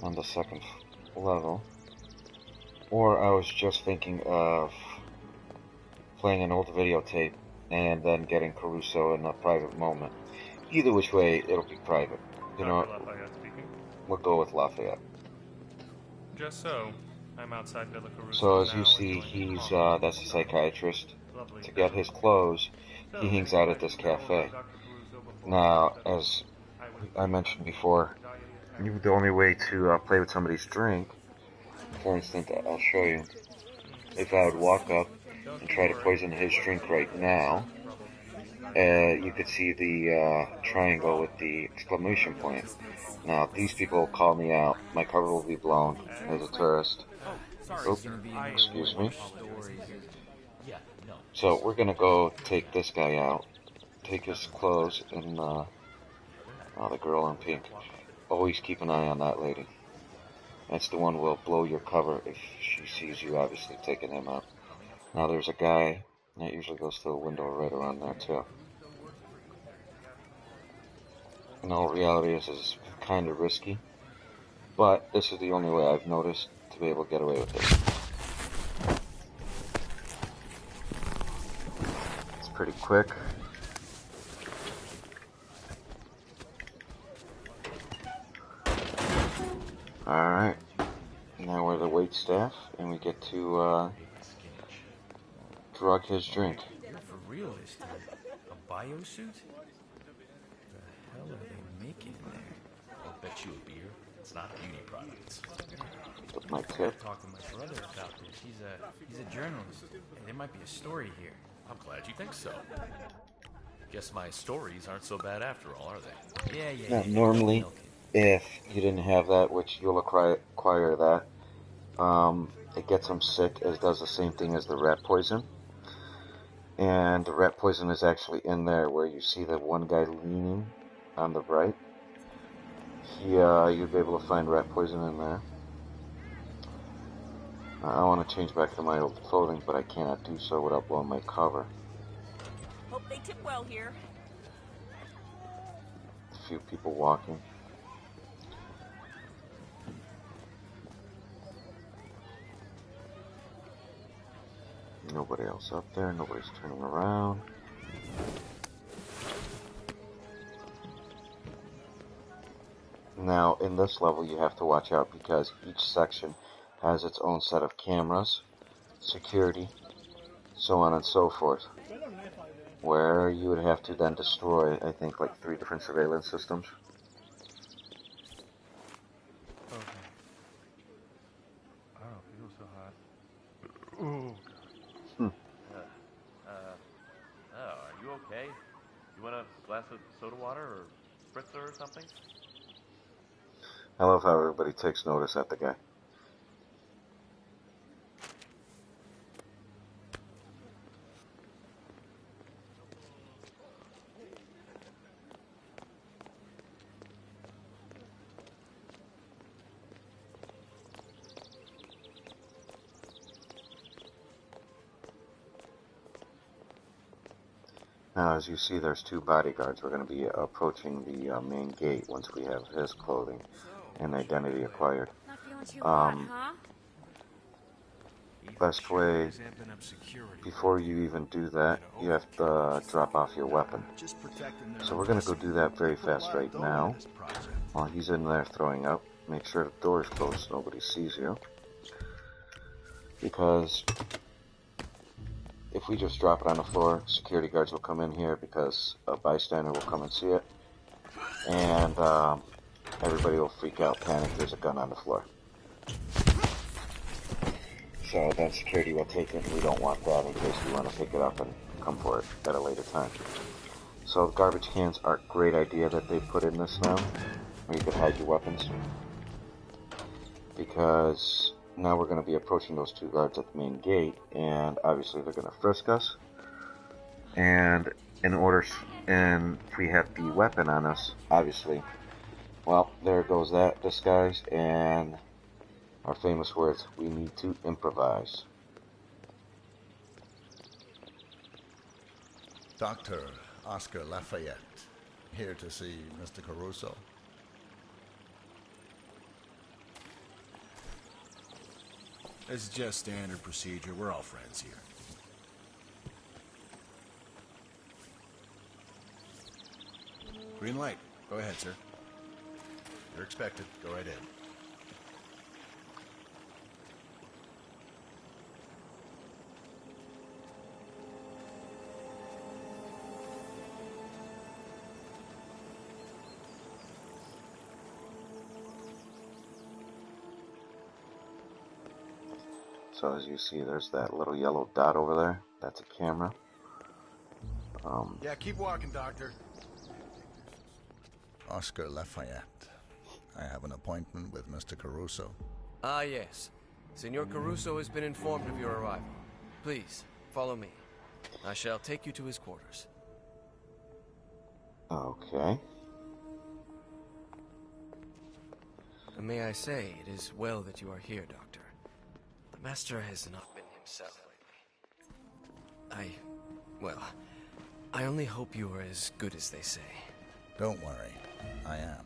on the second level, or I was just thinking of playing an old videotape and then getting Caruso in a private moment. Either which way, it'll be private. You know, Lafayette speaking. we'll go with Lafayette. Just so. I'm outside Villa Caruso So as now, you see, enjoying he's coffee. that's a psychiatrist. Lovely. To get his clothes, he hangs out at this cafe. Now, as I mentioned before, the only way to play with somebody's drink, for instance, I'll show you. If I would walk up and try to poison his drink right now, you could see the triangle with the exclamation point. Now, these people will call me out. My cover will be blown as a tourist. Oops, excuse me. So we're gonna go take this guy out, take his clothes, and oh, the girl in pink. Always keep an eye on that lady. That's the one who will blow your cover if she sees you obviously taking him out. Now there's a guy that usually goes through a window right around there too. And all reality is kind of risky, but this is the only way I've noticed to be able to get away with it. It's pretty quick. Alright, now we're the waitstaff, and we get to drug his drink. You're for real this time. A biosuit? The hell are they making in there? I'll bet you a beer. It's not beauty products. With my I tip. talked to my brother about this. He's a journalist. There might be a story here. I'm glad you think so. Guess my stories aren't so bad after all, are they? Yeah. Now, normally, if you didn't have that, which you'll acquire that, it gets them sick, as does the same thing as the rat poison. And the rat poison is actually in there where you see the one guy leaning on the right. You'll be able to find rat poison in there. I want to change back to my old clothing, but I cannot do so without blowing my cover. Hope they tip well here. A few people walking. Nobody else up there, nobody's turning around. Now, in this level, you have to watch out because each section has its own set of cameras, security, so on and so forth, where you would have to then destroy, I think, like 3 different surveillance systems. Okay. Oh, it feels so hot. Ooh. Are you okay? You want a glass of soda water or spritzer or something? I love how everybody takes notice at the guy. Now, as you see, there's 2 bodyguards. We're going to be approaching the main gate once we have his clothing and identity acquired. Not feeling too hot, huh? Best way, before you even do that, you have to drop off your weapon. So we're going to go do that very fast right now. While he's in there throwing up, make sure the door is closed so nobody sees you. Because if we just drop it on the floor, security guards will come in here because a bystander will come and see it. And everybody will freak out, panic, there's a gun on the floor. So then security will take it. We don't want that in case we want to pick it up and come for it at a later time. So garbage cans are a great idea that they put in this now, where you can hide your weapons. Because now we're going to be approaching those 2 guards at the main gate, and obviously they're going to frisk us. And if we have the weapon on us, obviously, well, there goes that disguise, and our famous words, we need to improvise. Dr. Oscar Lafayette, here to see Mr. Caruso. It's just standard procedure. We're all friends here. Green light. Go ahead, sir. You're expected. Go right in. So as you see, there's that little yellow dot over there. That's a camera. Yeah, keep walking, Doctor. Oscar Lafayette. I have an appointment with Mr. Caruso. Ah, yes. Senor Caruso has been informed of your arrival. Please, follow me. I shall take you to his quarters. Okay. May I say, it is well that you are here, Doctor. The Master has not been himself lately. I only hope you are as good as they say. Don't worry. I am.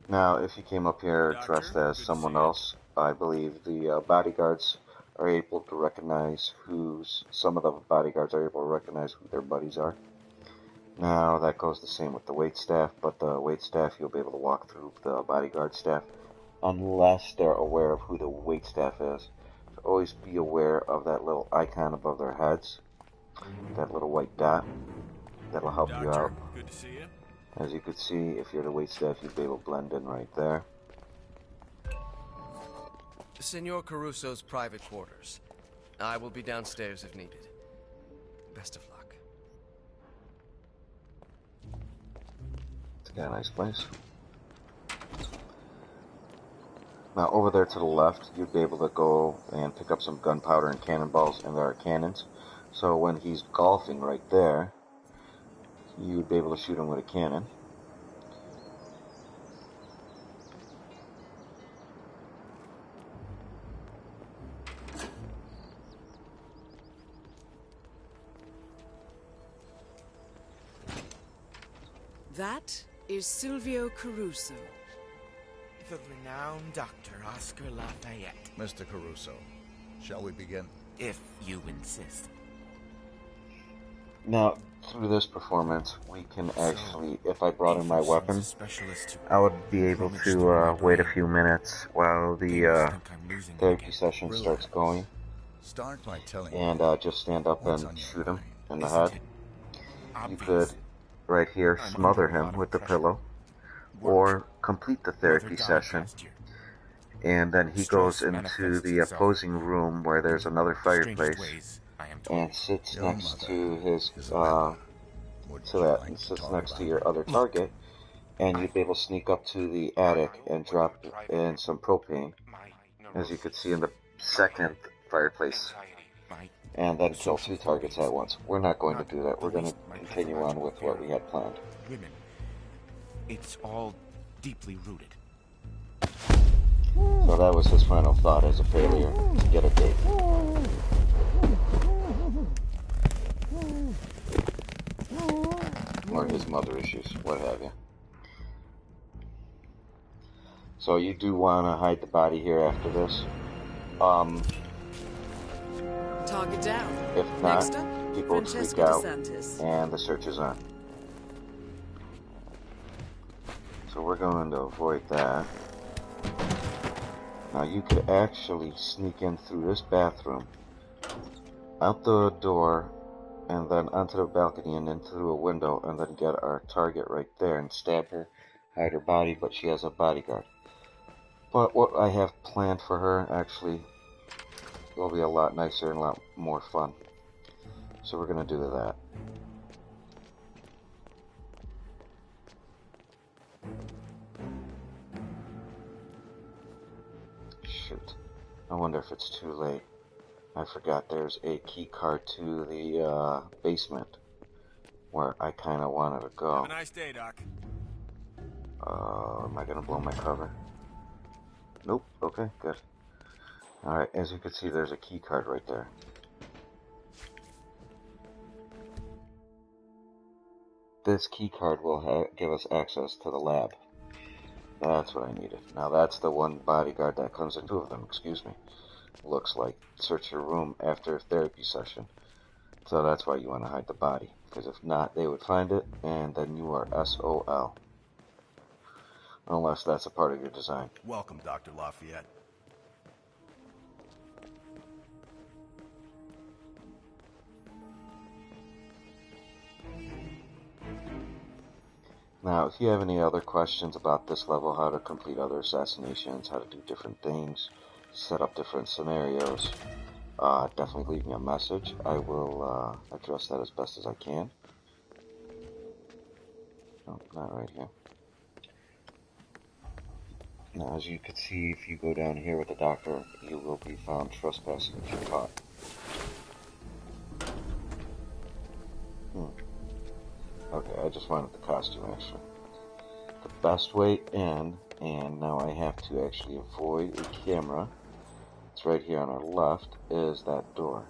Now, if you came up here dressed as someone else, I believe the bodyguards are able to recognize some of the bodyguards are able to recognize who their buddies are. Now, that goes the same with the waitstaff, but the waitstaff, you'll be able to walk through the bodyguard staff unless they're aware of who the waitstaff is. So always be aware of that little icon above their heads, that little white dot. That'll help you out. Good to see you. As you can see, if you're the waitstaff, you'll be able to blend in right there. Senor Caruso's private quarters. I will be downstairs if needed. Best of luck. It's got a nice place. Now over there to the left, you'd be able to go and pick up some gunpowder and cannonballs, and there are cannons. So when he's golfing right there, you'd be able to shoot him with a cannon. That is Silvio Caruso. The renowned Dr. Oscar Lafayette. Mr. Caruso, shall we begin? If you insist. Now, through this performance, we can actually, if I brought in my weapon, I would be able to wait a few minutes while the therapy session starts going, Start by telling and just stand up and shoot him in the head. You could, right here, smother him with the pillow, or complete the therapy session, and then he goes into the opposing room where there's another fireplace, and sits next to his sits next to your other target, and you'd be able to sneak up to the attic and drop in some propane, as you could see in the second fireplace, and then kill two targets at once. We're not going to do that. We're going to continue on with what we had planned. Women. It's all deeply rooted. So that was his final thought as a failure to get a date. Or his mother issues, what have you. So you do want to hide the body here after this. Target down. If Next not, up, people would freak Francesca out, DeSantis. and the search is on. So we're going to avoid that. Now you could actually sneak in through this bathroom, out the door, and then onto the balcony and in through a window, and then get our target right there and stab her, hide her body, but she has a bodyguard. But what I have planned for her actually will be a lot nicer and a lot more fun. So we're going to do that. Shoot. I wonder if it's too late. I forgot there's a key card to the basement where I kind of wanted to go. Have a nice day, Doc. Am I going to blow my cover? Nope. Okay, good. Alright, as you can see, there's a key card right there. This key card will give us access to the lab. That's what I needed. Now that's the one bodyguard that comes in, two of them, excuse me. Looks like. Search your room after a therapy session. So that's why you want to hide the body. Because if not, they would find it, and then you are SOL. Unless that's a part of your design. Welcome, Dr. Lafayette. Now, if you have any other questions about this level, how to complete other assassinations, how to do different things, set up different scenarios, definitely leave me a message. I will address that as best as I can. No, not right here. Now, as you can see, if you go down here with the doctor, you will be found trespassing if you're caught. Okay, I just wanted the costume actually. The best way in, and now I have to actually avoid a camera, it's right here on our left, is that door.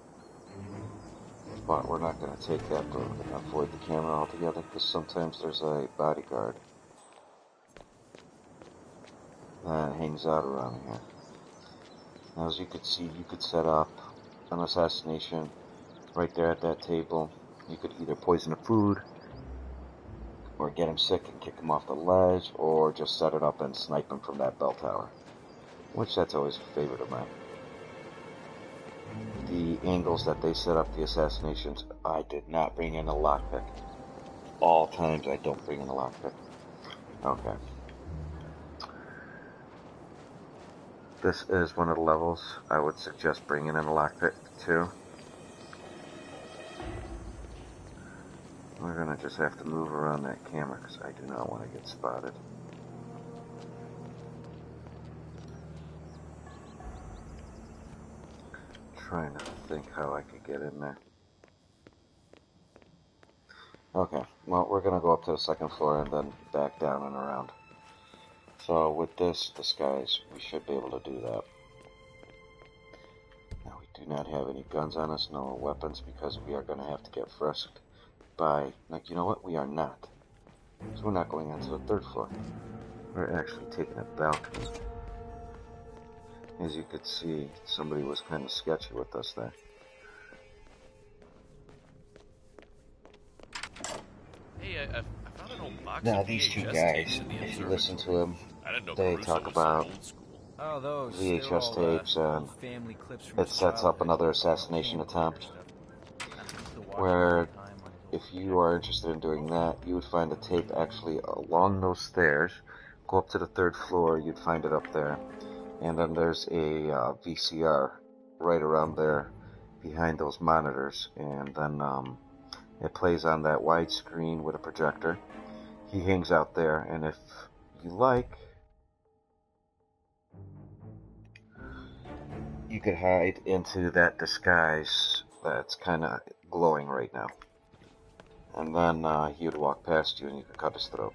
But we're not going to take that door, we're going to avoid the camera altogether, because sometimes there's a bodyguard that hangs out around here. Now, as you could see, you could set up an assassination right there at that table. You could either poison the food, or get him sick and kick him off the ledge, or just set it up and snipe him from that bell tower. Which, that's always a favorite of mine. The angles that they set up the assassinations, I did not bring in a lockpick. All times I don't bring in a lockpick. Okay. This is one of the levels I would suggest bringing in a lockpick too. We're gonna just have to move around that camera because I do not want to get spotted. Trying to think how I could get in there. Okay, well, we're gonna go up to the second floor and then back down and around. So with this disguise, we should be able to do that. Now, we do not have any guns on us, no weapons, because we are going to have to get frisked by... Like, you know what? We are not. So we're not going onto the third floor. We're actually taking a balcony. As you could see, somebody was kind of sketchy with us there. Hey, I found an old box Now, of these two VHS guys, tapes in the if you listen to observatory. them, I didn't know they Caruso talk was so about old school. Oh, those. VHS tapes, and family clips from it sets up another assassination attempt, where if you are interested in doing that, you would find the tape actually along those stairs, go up to the third floor, you'd find it up there, and then there's a VCR right around there behind those monitors, and then it plays on that wide screen with a projector. He hangs out there, and if you like, you could hide into that disguise that's kind of glowing right now. And then he would walk past you and you could cut his throat.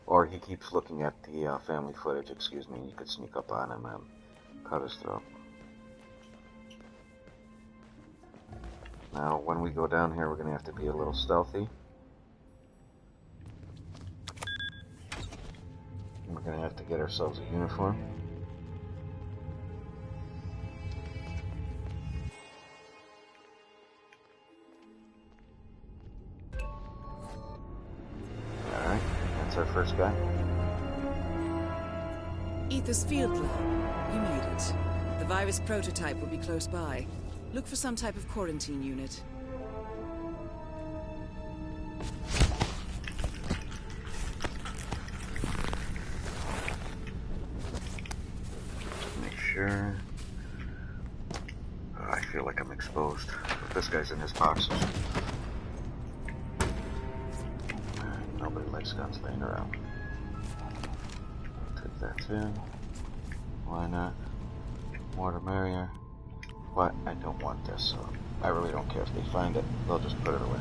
Or he keeps looking at the family footage, excuse me, and you could sneak up on him and cut his throat. Now, when we go down here, we're going to have to be a little stealthy. We're going to have to get ourselves a uniform. Alright, that's our first guy. Ether's field lab. You made it. The virus prototype will be close by. Look for some type of quarantine unit. Make sure. Oh, I feel like I'm exposed. But this guy's in his boxes. Nobody likes guns laying around. Take that too. Why not? More the merrier. But I don't want this, so I really don't care if they find it. They'll just put it away.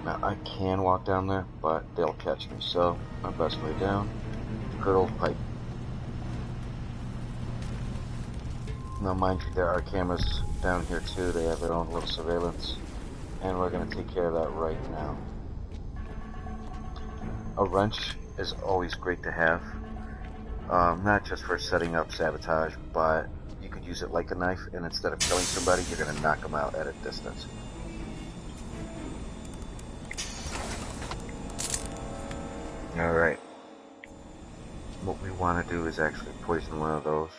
Now, I can walk down there, but they'll catch me. So, my best way down, good old pipe. Now, mind you, there are cameras down here too. They have their own little surveillance. And we're going to take care of that right now. A wrench is always great to have. Not just for setting up sabotage, but you could use it like a knife, and instead of killing somebody, you're going to knock them out at a distance. Alright. What we want to do is actually poison one of those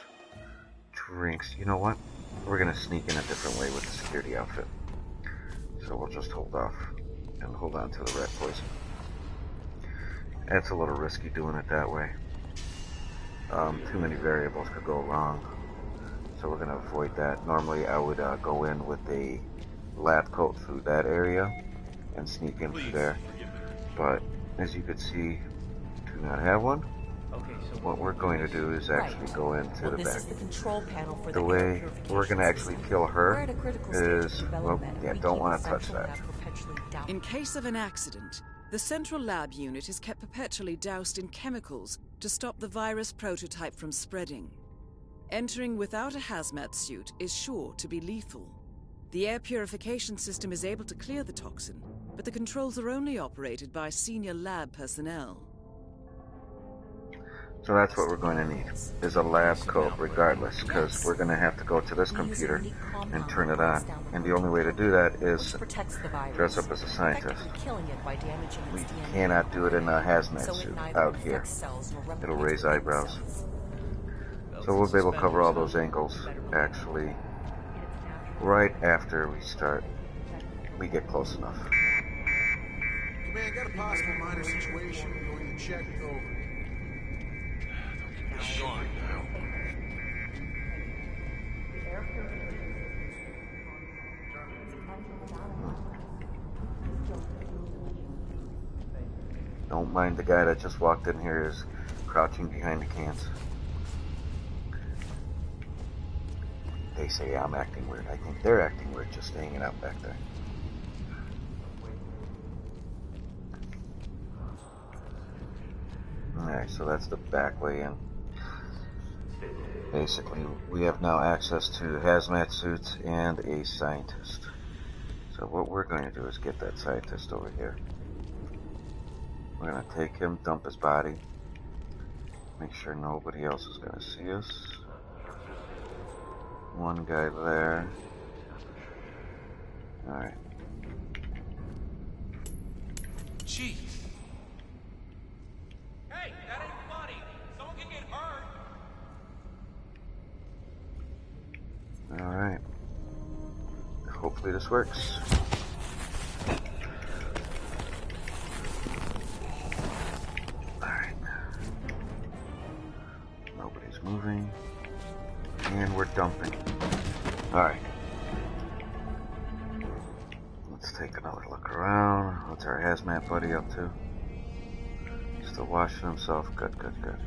drinks. You know what? We're going to sneak in a different way with the security outfit. So we'll just hold off and hold on to the rat poison. It's a little risky doing it that way. Too many variables could go wrong. So we're going to avoid that. Normally I would go in with a lab coat through that area and sneak in through there. But as you could see, do not have one. Okay, so what we're going to do is actually go into the this back. is the control panel for The the way we're going to actually kill her is, well, yeah, We don't keep want the to touch central that. lab perpetually down. In case of an accident, the central lab unit is kept perpetually doused in chemicals to stop the virus prototype from spreading. Entering without a hazmat suit is sure to be lethal. The air purification system is able to clear the toxin, but the controls are only operated by senior lab personnel. So that's what we're going to need, is a lab coat regardless, because we're going to have to go to this computer and turn it on. And the only way to do that is dress up as a scientist. We cannot do it in a hazmat suit out here. It'll raise eyebrows. So we'll be able to cover all those angles, actually, right after we get close enough. Command, got a possible minor situation. We're going to check over. Gone now. Don't mind the guy that just walked in here is crouching behind the cans. They say I'm acting weird. I think they're acting weird just hanging out back there. Alright, so that's the back way in. Basically, we have now access to hazmat suits and a scientist. So what we're going to do is get that scientist over here. We're going to take him, dump his body, make sure nobody else is going to see us. One guy there. Alright. Jeez. Hey, that ain't funny. Someone can get hurt. Alright. Hopefully this works. Alright. Nobody's moving. And we're dumping. Alright. Let's take another look around. What's our hazmat buddy up to? Still washing himself. Good, good, good.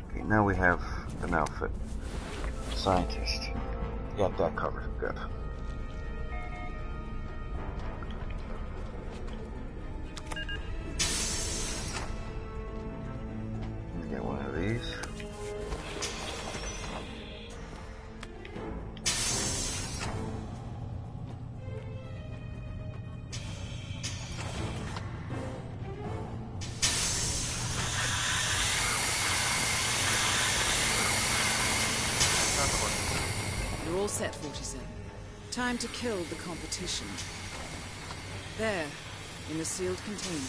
Okay, now we have an outfit. Scientist. Got that covered. Good. Get one of these. You're all set, 47. Time to kill the competition. There, in the sealed container,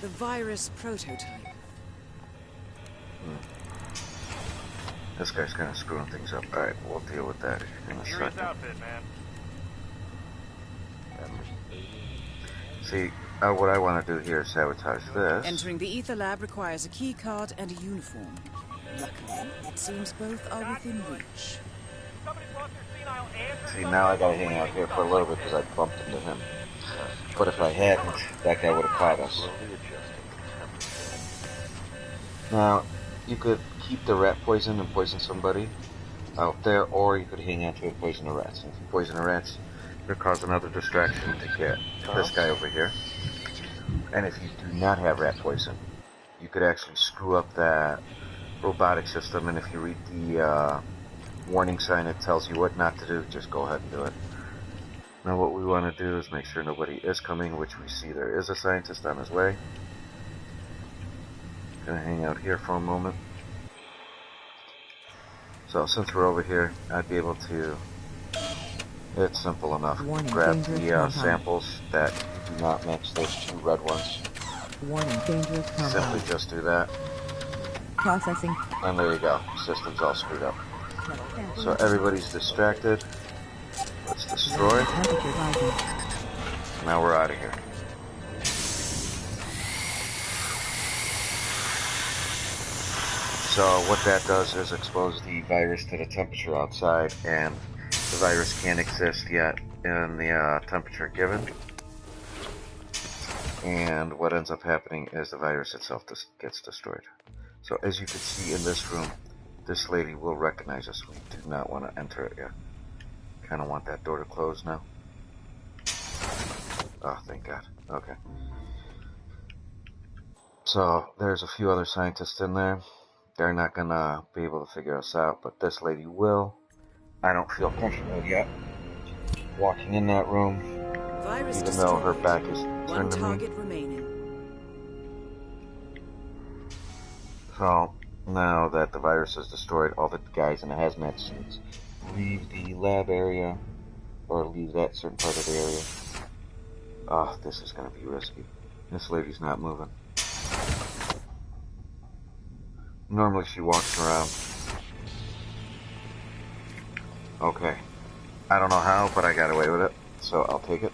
the virus prototype. This guy's kind of screwing things up. Alright, we'll deal with that in a second. Outfit, man. See, what I want to do here is sabotage this. Entering the ether lab requires a key card and a uniform. Luckily, it seems both are within reach. See, now I gotta hang out here for a little bit because I bumped into him. But if I hadn't, that guy would have caught us. Now, you could keep the rat poison and poison somebody out there, or you could hang out to and poison the rats. And if you poison the rats, you'll cause another distraction to get this guy over here. And if you do not have rat poison, you could actually screw up that robotic system, and if you read the warning sign, it tells you what not to do. Just go ahead and do it. Now what we want to do is make sure nobody is coming, which we see there is a scientist on his way. Gonna hang out here for a moment. So since we're over here, I'd be able to, it's simple enough, grab the samples that do not match those two red ones. Warning, dangerous compound. Simply just do that. Processing. And there you go. System's all screwed up. So everybody's distracted. Let's destroy. Now we're out of here. So what that does is expose the virus to the temperature outside, and the virus can't exist yet in the temperature given. And what ends up happening is the virus itself gets destroyed. So as you can see in this room, this lady will recognize us. We do not want to enter it yet. Kind of want that door to close now. Oh, thank God. Okay. So there's a few other scientists in there. They're not gonna be able to figure us out, but this lady will. I don't feel comfortable yet walking in that room, Virus even though her back is One turned to me. target remaining. So Now that the virus has destroyed all the guys in the hazmat suits, leave the lab area, or leave that certain part of the area. Oh, this is going to be risky. This lady's not moving. Normally she walks around. Okay. I don't know how, but I got away with it, so I'll take it.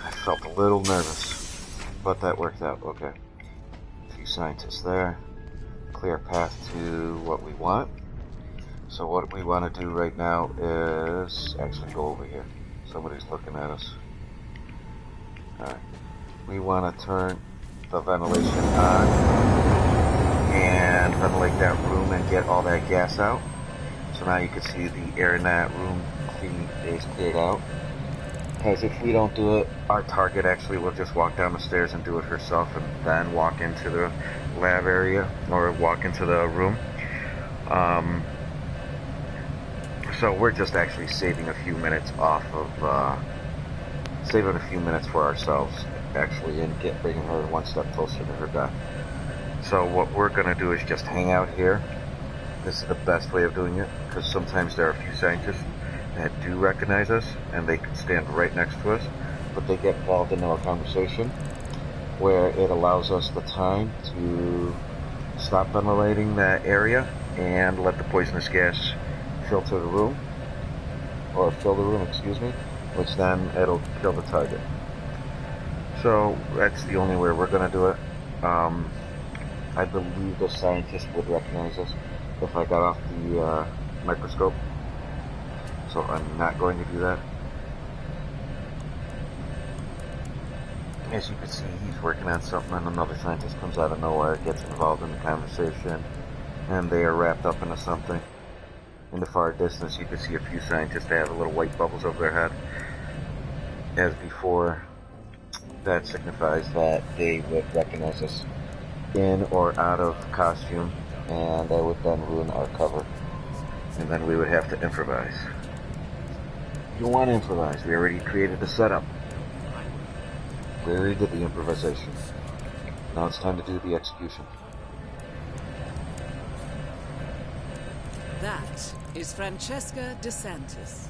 I felt a little nervous, but that worked out. Okay. A few scientists there. Clear path to what we want. So what we want to do right now is actually go over here. Somebody's looking at us. Alright. We want to turn the ventilation on and ventilate that room and get all that gas out. So now you can see the air in that room is cleared out. Because if we don't do it, our target actually will just walk down the stairs and do it herself and then walk into the lab area or walk into the room. So we're just actually saving a few minutes off of, saving a few minutes for ourselves actually and bringing her one step closer to her death. So what we're going to do is just hang out here. This is the best way of doing it, because sometimes there are a few scientists that do recognize us, and they can stand right next to us, but they get involved in our conversation, where it allows us the time to stop ventilating that area and let the poisonous gas filter the room, or fill the room, excuse me, which then it'll kill the target. So that's the only way we're going to do it. I believe the scientist would recognize us if I got off the microscope. So I'm not going to do that. As you can see, he's working on something and another scientist comes out of nowhere, gets involved in the conversation, and they are wrapped up into something. In the far distance, you can see a few scientists that have little white bubbles over their head. As before, that signifies that they would recognize us in or out of costume, and that would then ruin our cover. And then we would have to improvise. You don't want to improvise. We already created the setup. We already did the improvisation. Now it's time to do the execution. That is Francesca DeSantis.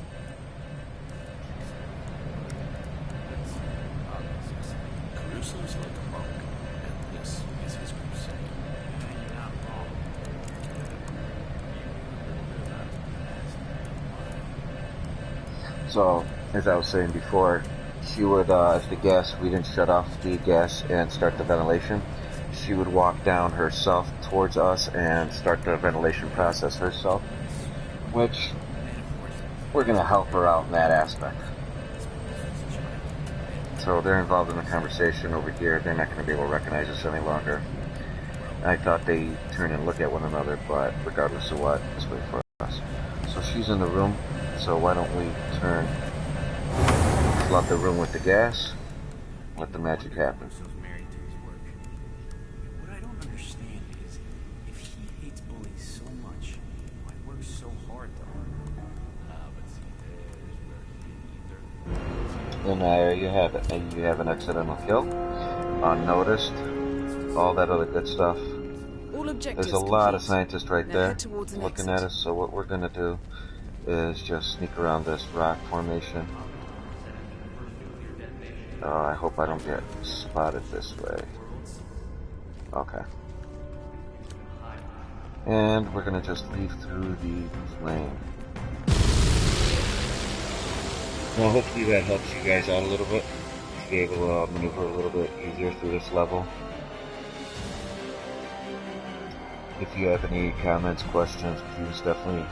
Caruso's like a monk, and this is his crusade. So, as I was saying before, she would, if the gas, we didn't shut off the gas and start the ventilation, she would walk down herself towards us and start the ventilation process herself, which we're going to help her out in that aspect. So they're involved in the conversation over here. They're not going to be able to recognize us any longer. I thought they'd turn and look at one another, but regardless of what, just wait for us. So she's in the room, so why don't we flood the room with the gas, let the magic happen. What I don't understand is, if he hates bullies so much, why work so hard though? And there you have it. You have an accidental kill, unnoticed, all that other good stuff. All objectives There's a lot of complete. scientists right Now there head towards an looking exit. at us, so what we're going to do is just sneak around this rock formation. I hope I don't get spotted this way. Okay. And we're going to just leave through the flame. Now hopefully that helps you guys out a little bit, to be able to maneuver a little bit easier through this level. If you have any comments, questions, please definitely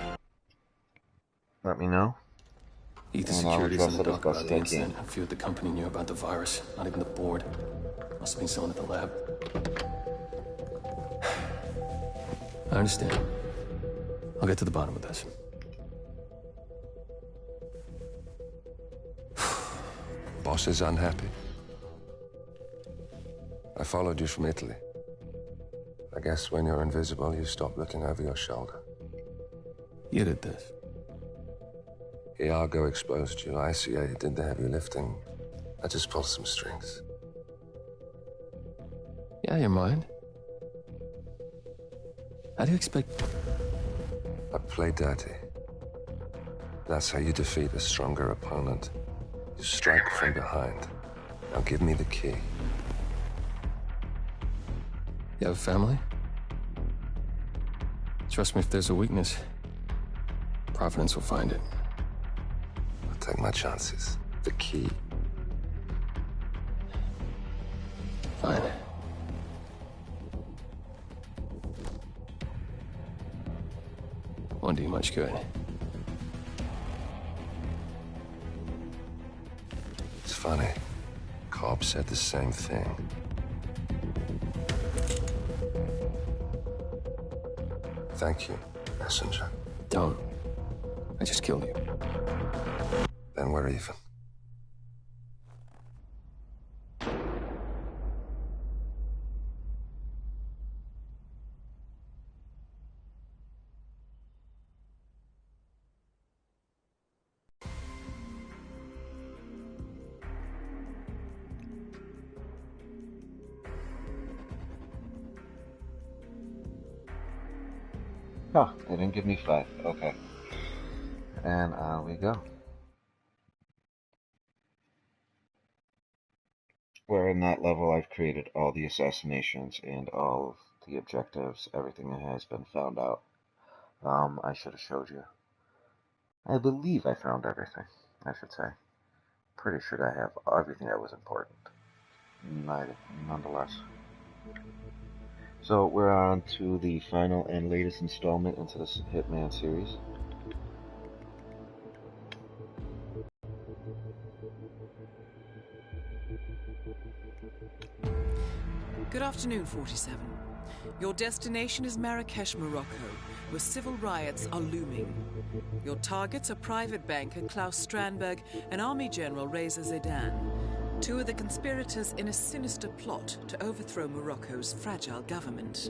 let me know. Ether And I'll security's in address the it as dock about best the I incident. can. A few at the company knew about the virus. Not even the board. Must have been someone at the lab. I understand. I'll get to the bottom of this. Boss is unhappy. I followed you from Italy. I guess when you're invisible, you stop looking over your shoulder. You did this. Iago exposed you. ICA did the heavy lifting. I just pulled some strings. Yeah, your mind. How do you expect... I play dirty. That's how you defeat a stronger opponent. You strike from behind. Now give me the key. You have a family? Trust me, if there's a weakness, Providence will find it. I'll take my chances. The key. Fine. Won't do you much good. It's funny. Cobb said the same thing. Thank you, messenger. Don't. I just killed you. Then we're even. Oh, they didn't give me 5. Okay. And on we go. Where in that level I've created all the assassinations and all of the objectives. Everything has been found out. I should have showed you. I believe I found everything, I should say. Pretty sure I have everything that was important. Nonetheless. So we're on to the final and latest installment into this Hitman series. Good afternoon, 47. Your destination is Marrakesh, Morocco, where civil riots are looming. Your targets are private banker Klaus Strandberg and Army General Reza Zaidan, two of the conspirators in a sinister plot to overthrow Morocco's fragile government.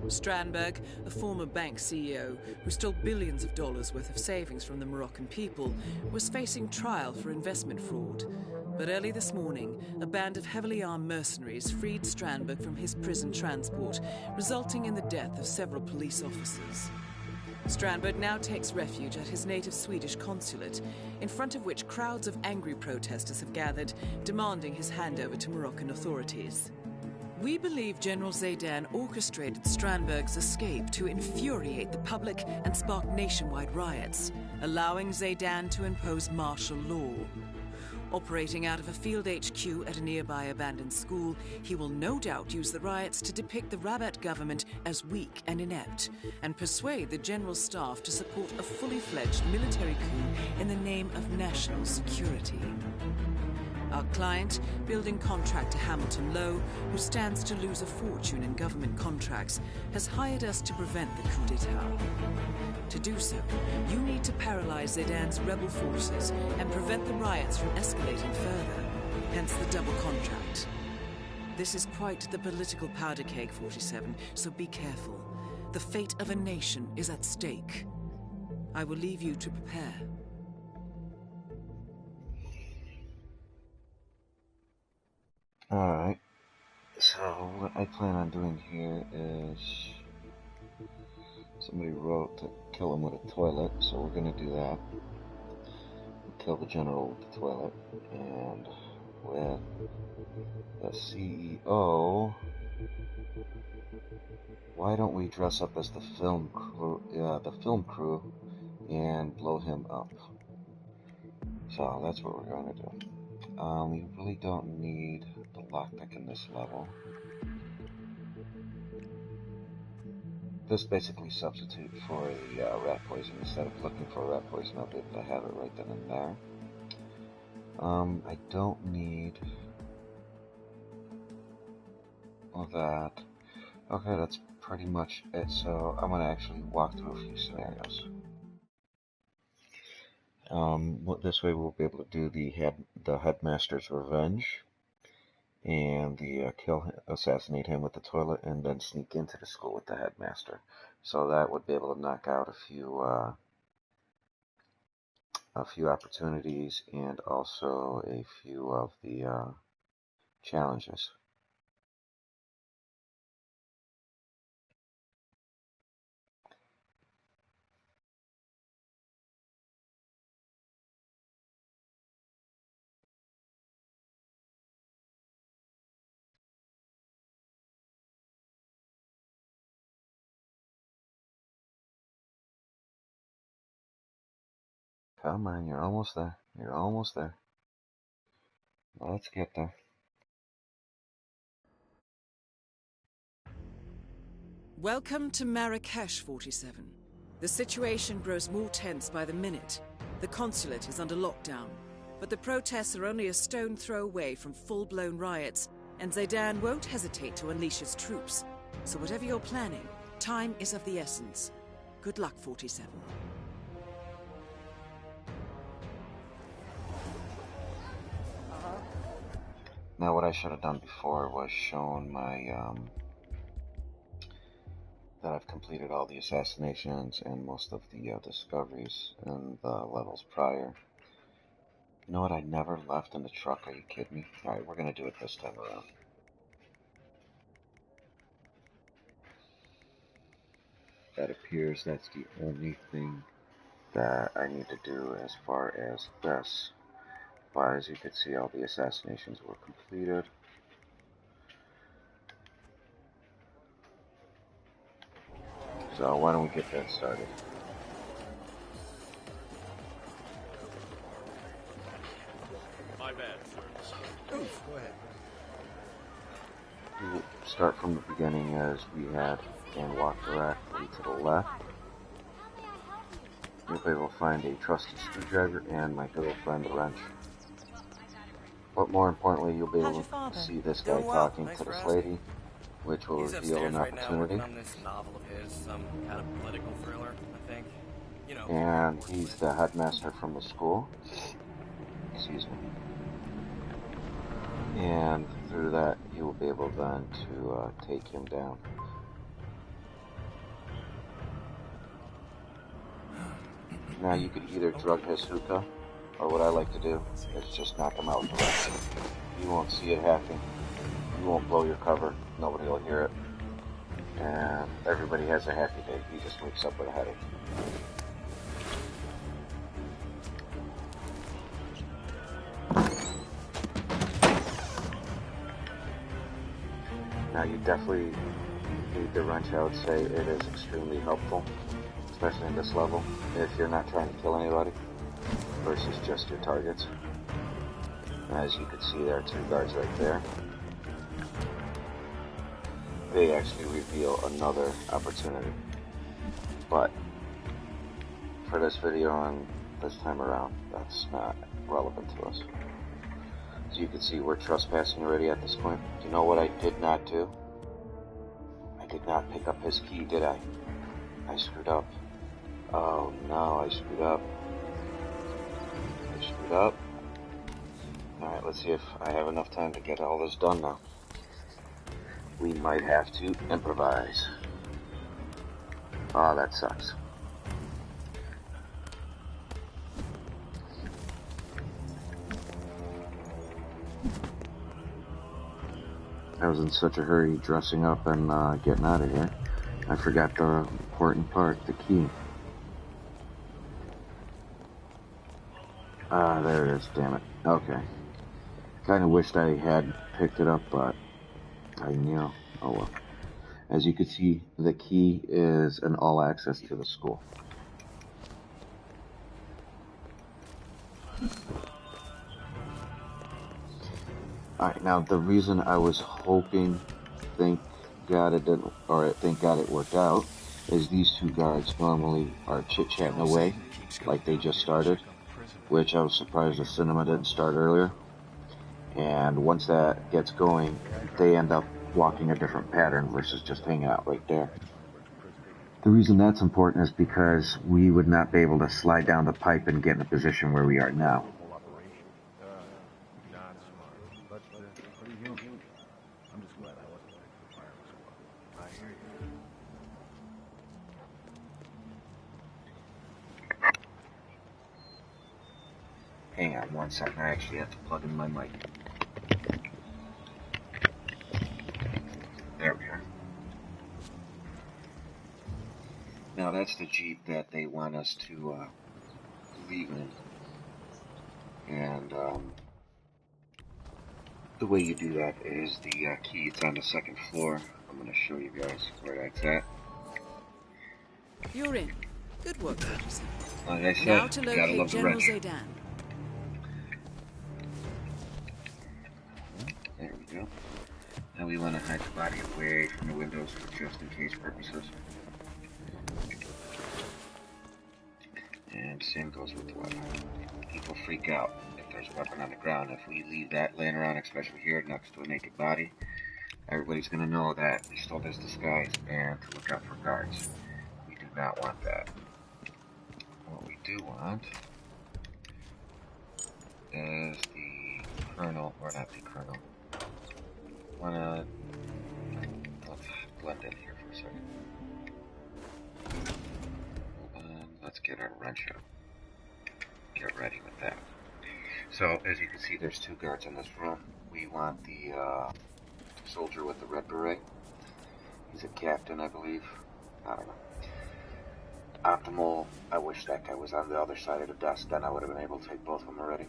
Strandberg, a former bank CEO who stole billions of dollars worth of savings from the Moroccan people, was facing trial for investment fraud. But early this morning, a band of heavily armed mercenaries freed Strandberg from his prison transport, resulting in the death of several police officers. Strandberg now takes refuge at his native Swedish consulate, in front of which crowds of angry protesters have gathered, demanding his handover to Moroccan authorities. We believe General Zaidan orchestrated Strandberg's escape to infuriate the public and spark nationwide riots, allowing Zaidan to impose martial law. Operating out of a field HQ at a nearby abandoned school, he will no doubt use the riots to depict the Rabat government as weak and inept, and persuade the general staff to support a fully fledged military coup in the name of national security. Our client, building contractor Hamilton Lowe, who stands to lose a fortune in government contracts, has hired us to prevent the coup d'etat. To do so, you need to paralyze Zaidan's rebel forces and prevent the riots from escalating further, hence the double contract. This is quite the political powder keg, 47, so be careful. The fate of a nation is at stake. I will leave you to prepare. Alright, so what I plan on doing here is, somebody wrote to kill him with a toilet, so we're going to do that. Kill the general with the toilet, and with the CEO, why don't we dress up as the film crew and blow him up? So that's what we're going to do. We really don't need the lockpick in this level. This basically substitutes for the rat poison. Instead of looking for rat poison, I'll be able to have it right then and there. I don't need all that. Okay, that's pretty much it. So I'm gonna actually walk through a few scenarios. This way we'll be able to do the headmaster's revenge, and the assassinate him with the toilet, and then sneak into the school with the headmaster. So that would be able to knock out a few opportunities and also a few of the challenges. Come on, you're almost there. You're almost there. Let's get there. Welcome to Marrakesh, 47. The situation grows more tense by the minute. The consulate is under lockdown, but the protests are only a stone throw away from full-blown riots, and Zaydan won't hesitate to unleash his troops. So whatever you're planning, time is of the essence. Good luck, 47. Now, what I should have done before was shown my, that I've completed all the assassinations and most of the discoveries in the levels prior. You know what? I never left in the truck. Are you kidding me? Alright, we're gonna do it this time around. That appears that's the only thing that I need to do as far as this. But as you can see, all the assassinations were completed. So why don't we get that started? My bad, sir. Oof, go ahead. We'll start from the beginning as we had and walk directly to the left. You'll be able to find a trusty screwdriver and my girlfriend, the wrench. But more importantly, you'll be able to see this guy talking to this lady, which will reveal an opportunity. On this novel of his, some kind of political thriller, I think. You know. And he's the headmaster from the school. Excuse me. And through that, you will be able then to take him down. Now you could either drug his hookah, or what I like to do is just knock him out directly. You won't see it happen. You won't blow your cover. Nobody will hear it. And everybody has a happy day. He just wakes up with a headache. Now you definitely need the wrench. I would say it is extremely helpful, especially in this level, if you're not trying to kill anybody versus just your targets. As you can see, there are two guards right there. They actually reveal another opportunity, but for this video and this time around, that's not relevant to us. As you can see, we're trespassing already at this point. You know what I did not do? I did not pick up his key, did I? I screwed up. Oh no, I screwed up. I screwed up. Alright, let's see if I have enough time to get all this done now. We might have to improvise. Oh, that sucks. I was in such a hurry dressing up and getting out of here. I forgot the important part, the key. Ah, there it is, damn it. Okay. Kinda wished I had picked it up, but I knew. Oh well. As you can see, the key is an all access to the school. Alright, now the reason I was hoping, thank God it didn't, or thank God it worked out, is these two guards normally are chit-chatting away, like they just started, which I was surprised the cinema didn't start earlier. And once that gets going, they end up walking a different pattern versus just hanging out right there. The reason that's important is because we would not be able to slide down the pipe and get in a position where we are now. Hang on one second, I actually have to plug in my mic. There we are. Now that's the Jeep that they want us to leave in. And the way you do that is the key, it's on the second floor. I'm going to show you guys where that's at. You're in. Good work, 47. Like I said, Now to gotta locate love the General wrench. Zaydan. There we go. Now we want to hide the body away from the windows for just in case purposes. And same goes with the weapon. People freak out if there's a weapon on the ground. If we leave that laying around, especially here next to a naked body, everybody's going to know that we stole this disguise and to look out for guards. We do not want that. What we do want is the colonel, or not the colonel. Let's blend in here for a second. Hold on, let's get our wrench out. Get ready with that. So, as you can see, there's two guards in this room. We want the soldier with the red beret. He's a captain, I believe. I don't know. Optimal, I wish that guy was on the other side of the desk, then I would have been able to take both of them already.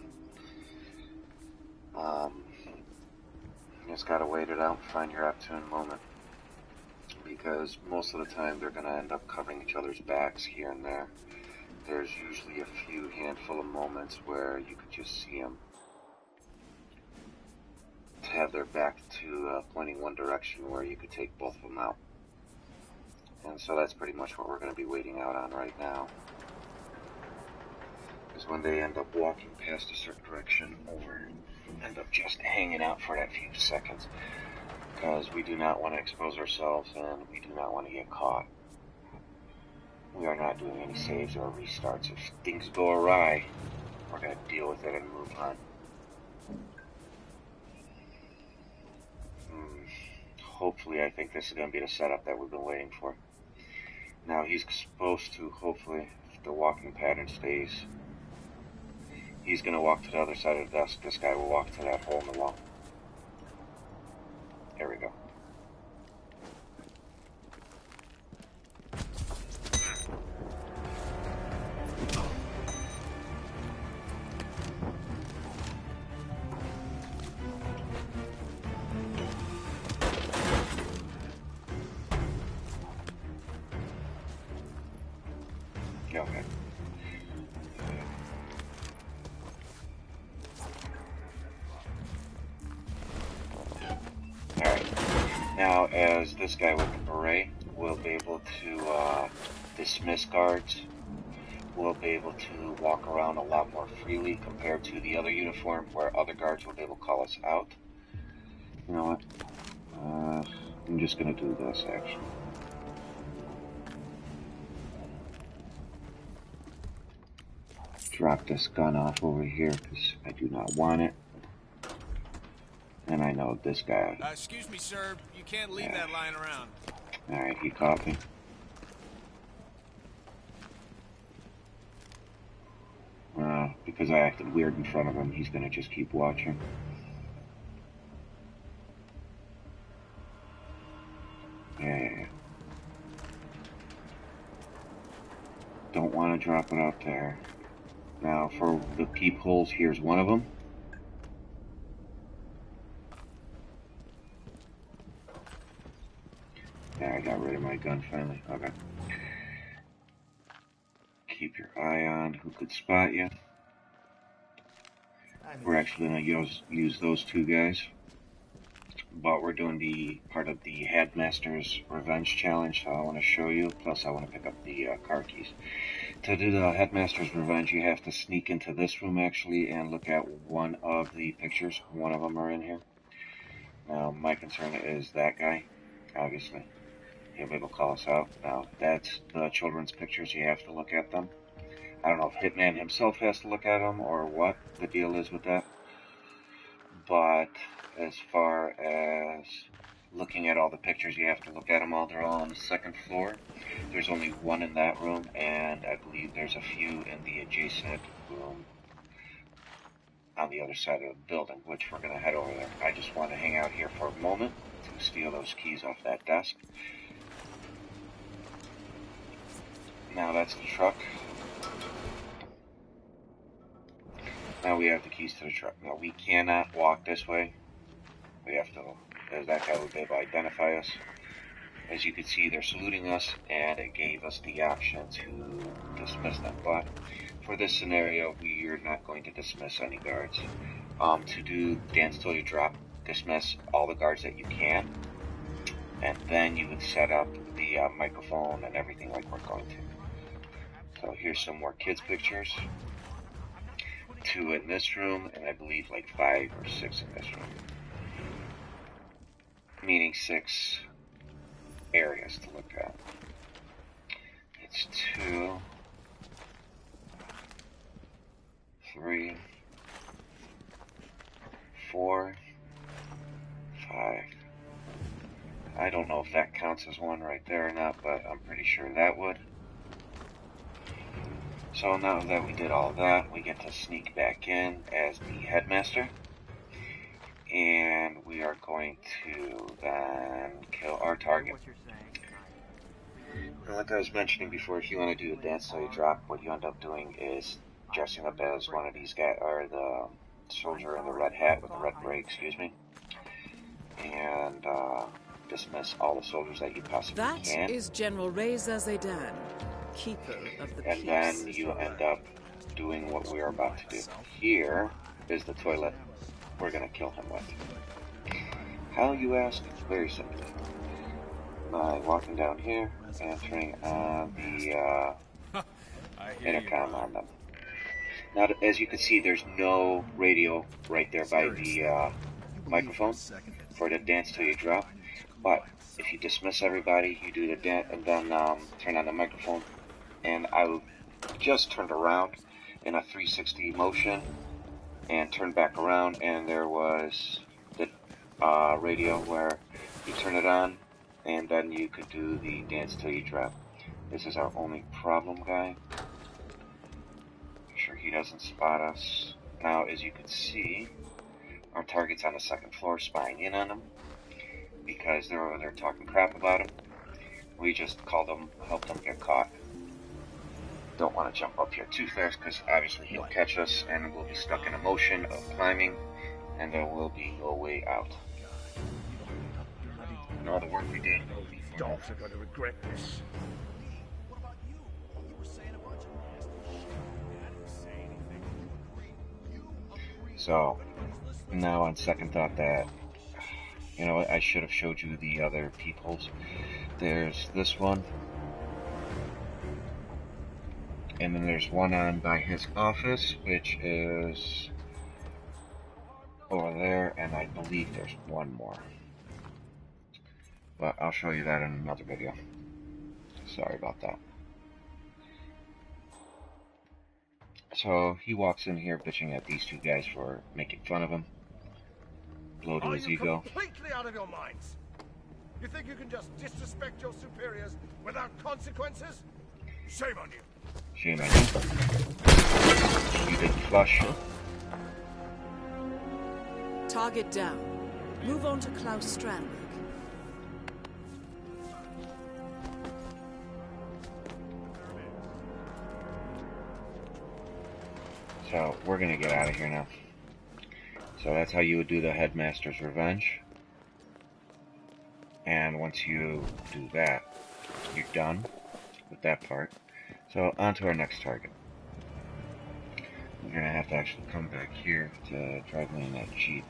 You just gotta wait it out and find your opportune moment. Because most of the time they're gonna end up covering each other's backs here and there. There's usually a few handful of moments where you could just see them to have their back to pointing one direction where you could take both of them out. And so that's pretty much what we're going to be waiting out on right now. Is when they end up walking past a certain direction or end up just hanging out for that few seconds. Because we do not want to expose ourselves and we do not want to get caught. We are not doing any saves or restarts. If things go awry, we're going to deal with it and move on. Hopefully, I think this is going to be the setup that we've been waiting for. Now, he's supposed to, hopefully, if the walking pattern stays, he's going to walk to the other side of the desk. This guy will walk to that hole in the wall. There we go. Okay. Alright. Now, as this guy with the beret will be able to dismiss guards, will be able to walk around a lot more freely compared to the other uniform where other guards will be able to call us out. You know what? I'm just going to do this, actually. Drop this gun off over here because I do not want it. And I know this guy. Excuse me, sir. You can't leave that lying around. Alright, he caught me. Because I acted weird in front of him, he's gonna just keep watching. Yeah. Don't want to drop it out there. Now, for the peepholes, here's one of them. Yeah, I got rid of my gun finally. Okay. Keep your eye on who could spot you. We're actually going to use those two guys. But we're doing the part of the Headmaster's Revenge Challenge, so I want to show you. Plus, I want to pick up the car keys. To do the Headmaster's Revenge, you have to sneak into this room, actually, and look at one of the pictures. One of them are in here. Now, my concern is that guy, obviously. He'll be able to call us out. Now, that's the children's pictures. You have to look at them. I don't know if Hitman himself has to look at them or what the deal is with that. But as far as looking at all the pictures, you have to look at them all. They're all on the second floor. There's only one in that room, and I believe there's a few in the adjacent room on the other side of the building, which we're going to head over there. I just want to hang out here for a moment to steal those keys off that desk. Now that's the truck. Now we have the keys to the truck. Now we cannot walk this way. We have to, as that guy would be able to identify us. As you can see, they're saluting us, and it gave us the option to dismiss them. But for this scenario, we are not going to dismiss any guards. To do dance till you drop, dismiss all the guards that you can, and then you would set up the microphone and everything like we're going to. So here's some more kids' pictures. 2 in this room, and I believe like 5 or 6 in this room. Meaning 6 areas to look at. It's 2, 3, 4, 5. I don't know if that counts as one right there or not, but I'm pretty sure that would. So now that we did all that, we get to sneak back in as the headmaster. And we are going to then kill our target. And like I was mentioning before, if you want to do a dance till you drop, what you end up doing is dressing up as one of these guys, or the soldier in the red hat with the red beret, and dismiss all the soldiers that you possibly can. That is General Reza Zaydan, keeper of the peace. And then you end up doing what we're about to do. Here is the toilet we're going to kill him with. How, you ask? Very simply. By walking down here and turning on the intercom on them. Now, as you can see, there's no radio right there by the microphone for the dance till you drop. But if you dismiss everybody, you do the dance and then turn on the microphone. And I just turned around in a 360 motion and turned back around, and there was the radio where you turn it on, and then you could do the dance till you drop. This is our only problem guy. Make sure he doesn't spot us. Now, as you can see, our target's on the 2nd floor, spying in on him because they're over there talking crap about him. We just called him, helped him get caught. Don't want to jump up here too fast because obviously he'll catch us and we'll be stuck in a motion of climbing, and there will be no way out. And all the work we did will be for Dogs are going to regret this. So now on second thought that, you know, I should have showed you the other peepholes. There's this one. And then there's one on by his office, which is over there, and I believe there's one more. But I'll show you that in another video. Sorry about that. So he walks in here bitching at these 2 guys for making fun of him. Blow to his ego. Completely out of your minds. You think you can just disrespect your superiors without consequences? Shame on you. Shame on you. You didn't flush. Target down. Move on to Klaus Strandberg. So we're gonna get out of here now. So that's how you would do the Headmaster's Revenge. And once you do that, you're done with that part. So on to our next target. We're gonna have to actually come back here to drive me in that Jeep.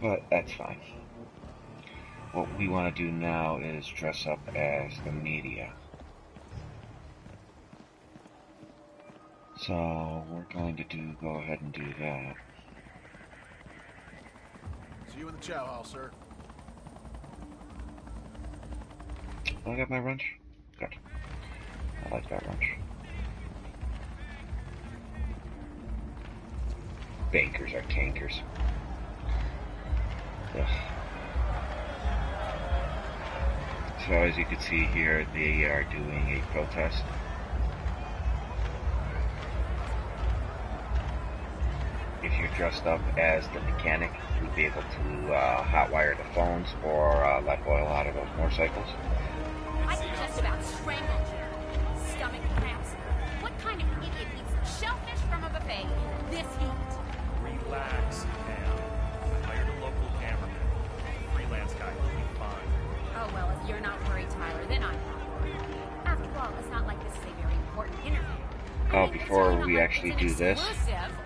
But that's fine. What we want to do now is dress up as the media. So we're going to go ahead and do that. See you in the chow house, sir. I got my wrench? Good. I like that wrench. Bankers are tankers. Ugh. So as you can see here, they are doing a protest. If you're dressed up as the mechanic, you'll be able to hotwire the phones or let oil out of those motorcycles. I can just about strangle you. Stomach cramps. What kind of idiot eats shellfish from a buffet in this heat? Relax, ma'am. I hired a local cameraman. Freelance guy will be fine. Oh, well, if you're not worried, Tyler, then I'm not. After all, it's not like this is a very important interview. Oh, before we actually do this,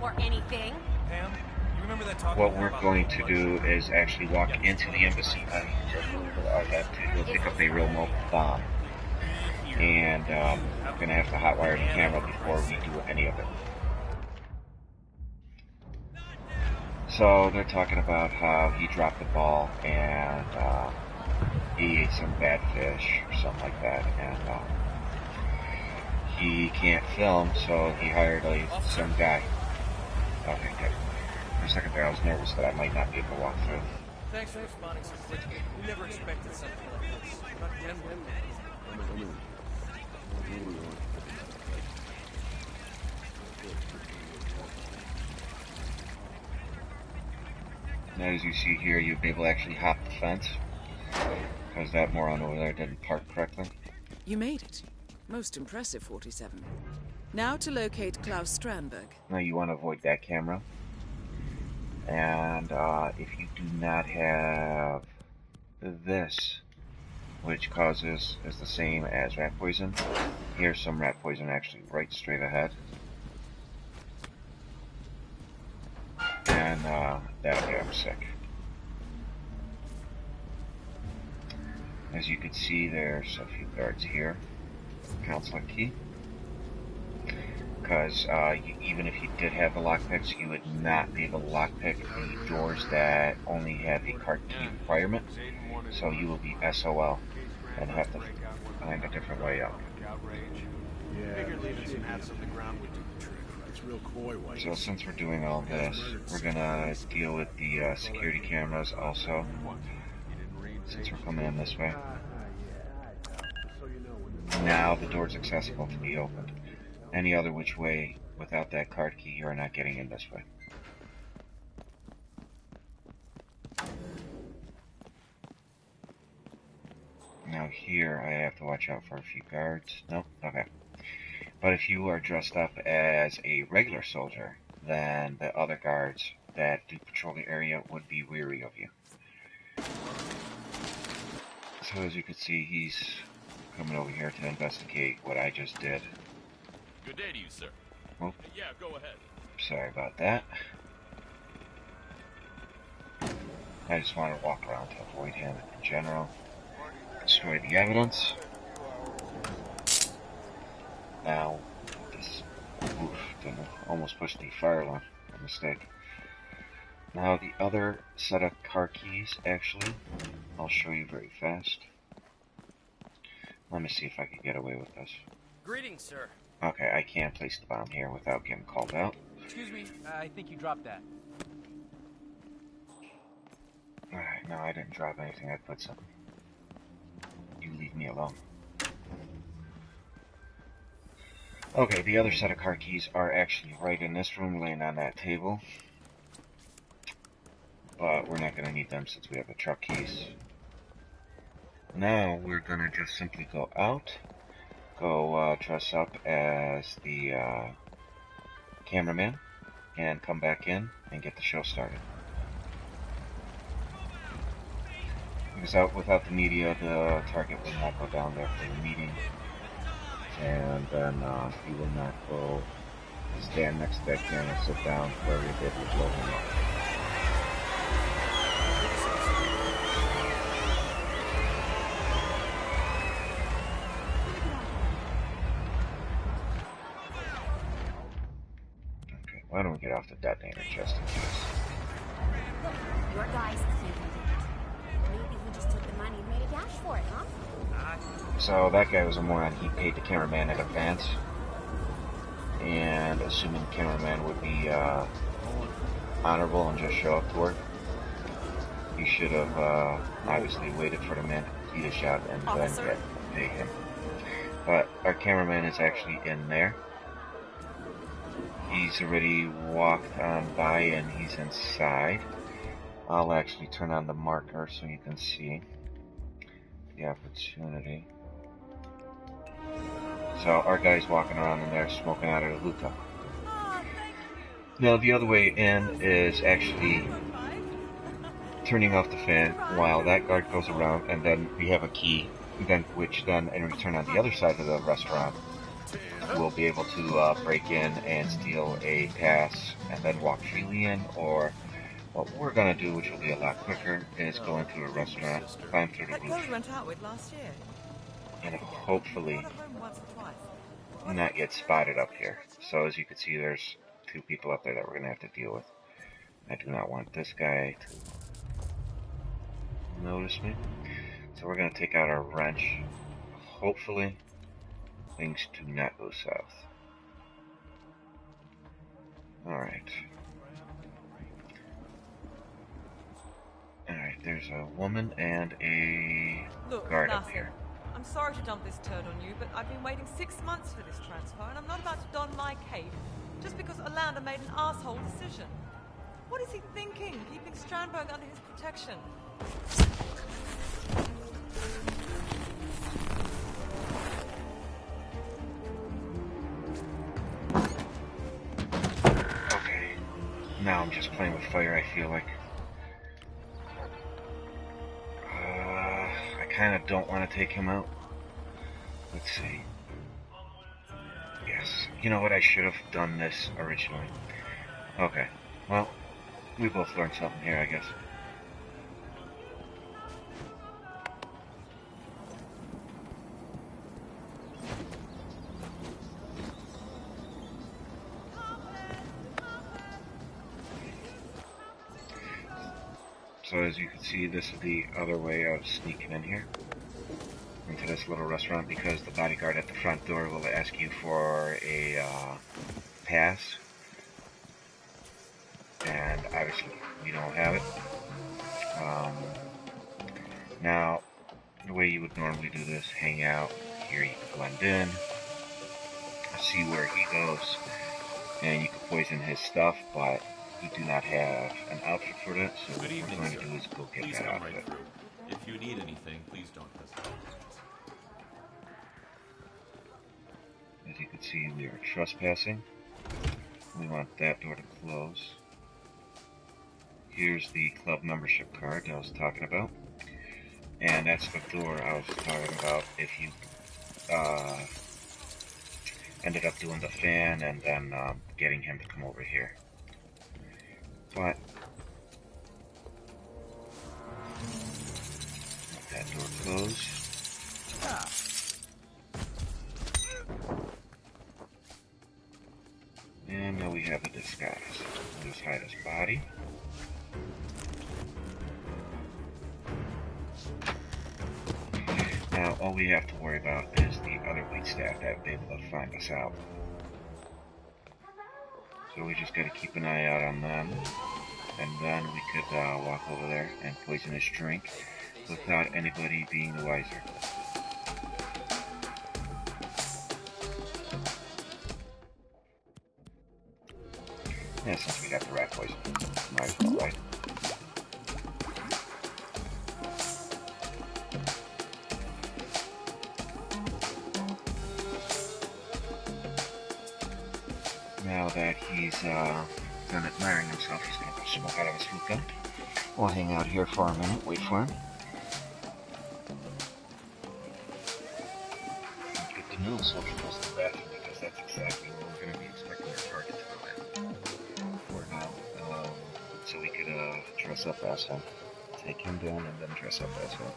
or anything. Pam, you remember that talk what we're going to do is actually walk into the embassy. I have to go pick up a real mobile bomb. And I'm going to have to hotwire the camera before we do any of it. So they're talking about how he dropped the ball and he ate some bad fish or something like that. And he can't film, so he hired some guy. Okay, good. For a second there, I was nervous that I might not be able to walk through. Thanks for responding so quickly. We never expected something like this. Not 10 minutes. Now, as you see here, you'll be able to actually hop the fence, because that moron over there didn't park correctly. You made it. Most impressive, 47. Now to locate Klaus Strandberg. Now you want to avoid that camera. And if you do not have this, which is the same as rat poison, here's some rat poison actually right straight ahead. And that'll get him sick. As you can see, there's a few guards here. Counselor key. Because even if you did have the lockpicks, you would not be able to lockpick the doors that only have a card key requirement. So you will be SOL and have to find a different way out. So since we're doing all this, we're gonna deal with the security cameras also, since we're coming in this way. Now the door's accessible to be opened. Any other which way without that card key, you are not getting in this way. Now here I have to watch out for a few guards. Nope, okay. But if you are dressed up as a regular soldier, then the other guards that do patrol the area would be weary of you. So as you can see, he's coming over here to investigate what I just did. Good day to you, sir. Oh. Yeah, go ahead. Sorry about that. I just want to walk around to avoid him in general. Destroy the evidence. Now, this almost pushed the fire alarm. A mistake. Now the other set of car keys, actually, I'll show you very fast. Let me see if I can get away with this. Greetings, sir. Okay, I can't place the bomb here without getting called out. Excuse me, I think you dropped that. Alright, no, I didn't drop anything. I put something. You leave me alone. Okay, the other set of car keys are actually right in this room, laying on that table. But we're not going to need them since we have the truck keys. Now we're going to just simply go out, go dress up as the cameraman, and come back in and get the show started. Because without the media, the target will not go down there for the meeting. And then he will not go stand next to that camera and sit down where we did with blow him up. Okay, why don't we get off the detonator just in case? Look, your guys can't do it. Maybe he just took the money and made a dash for it, huh? So that guy was a moron. He paid the cameraman in advance, and assuming the cameraman would be honorable and just show up to work, he should have obviously waited for the man to complete a shot and then pay him. But our cameraman is actually in there. He's already walked on by and he's inside. I'll actually turn on the marker so you can see the opportunity. So our guy's walking around in there smoking out of the hookah. Now the other way in is actually turning off the fan while that guard goes around, and then we have a key, which then, in return on the other side of the restaurant, we'll be able to break in and steal a pass and then walk freely in, or what we're going to do, which will be a lot quicker, is go into a restaurant, climb through the That girl roof, we went out with last year. and hopefully Got her home once or twice. not get spotted up here. So as you can see, there's 2 people up there that we're going to have to deal with. I do not want this guy to notice me. So we're going to take out our wrench. Hopefully, things do not go south. Alright. Alright, there's a woman and a guard up here. I'm sorry to dump this turd on you, but I've been waiting 6 months for this transfer, and I'm not about to don my cape just because Orlando made an asshole decision. What is he thinking, keeping Strandberg under his protection? Okay. Now I'm just playing with fire, I feel like. I kind of don't want to take him out. Let's see. Yes. You know what? I should have done this originally. Okay. Well, we both learned something here, I guess. So as you can see, this is the other way of sneaking in here into this little restaurant, because the bodyguard at the front door will ask you for a pass, and obviously we don't have it. Now, the way you would normally do this, hang out here, you can blend in, see where he goes, and you can poison his stuff, but we do not have an outfit for that, so what we're going to do is go get that outfit. If you need anything, please don't hesitate. As you can see, we are trespassing. We want that door to close. Here's the club membership card I was talking about. And that's the door I was talking about if you ended up doing the fan and then getting him to come over here. But let that door close. And now we have a disguise. We'll just hide his body. Now all we have to worry about is the other waitstaff that would be able to find us out. So we just gotta keep an eye out on them, and then we could walk over there and poison his drink without anybody being the wiser. Yeah, since we got the rat poison, might as well, right? Now that he's done admiring himself, he's gonna go smoke out of his hookah. We'll hang out here for a minute, wait for him. Good to know, so he goes to the bathroom, because that's exactly where we're gonna be expecting our target to go in. For now, so we could dress up as him. Take him down and then dress up as him.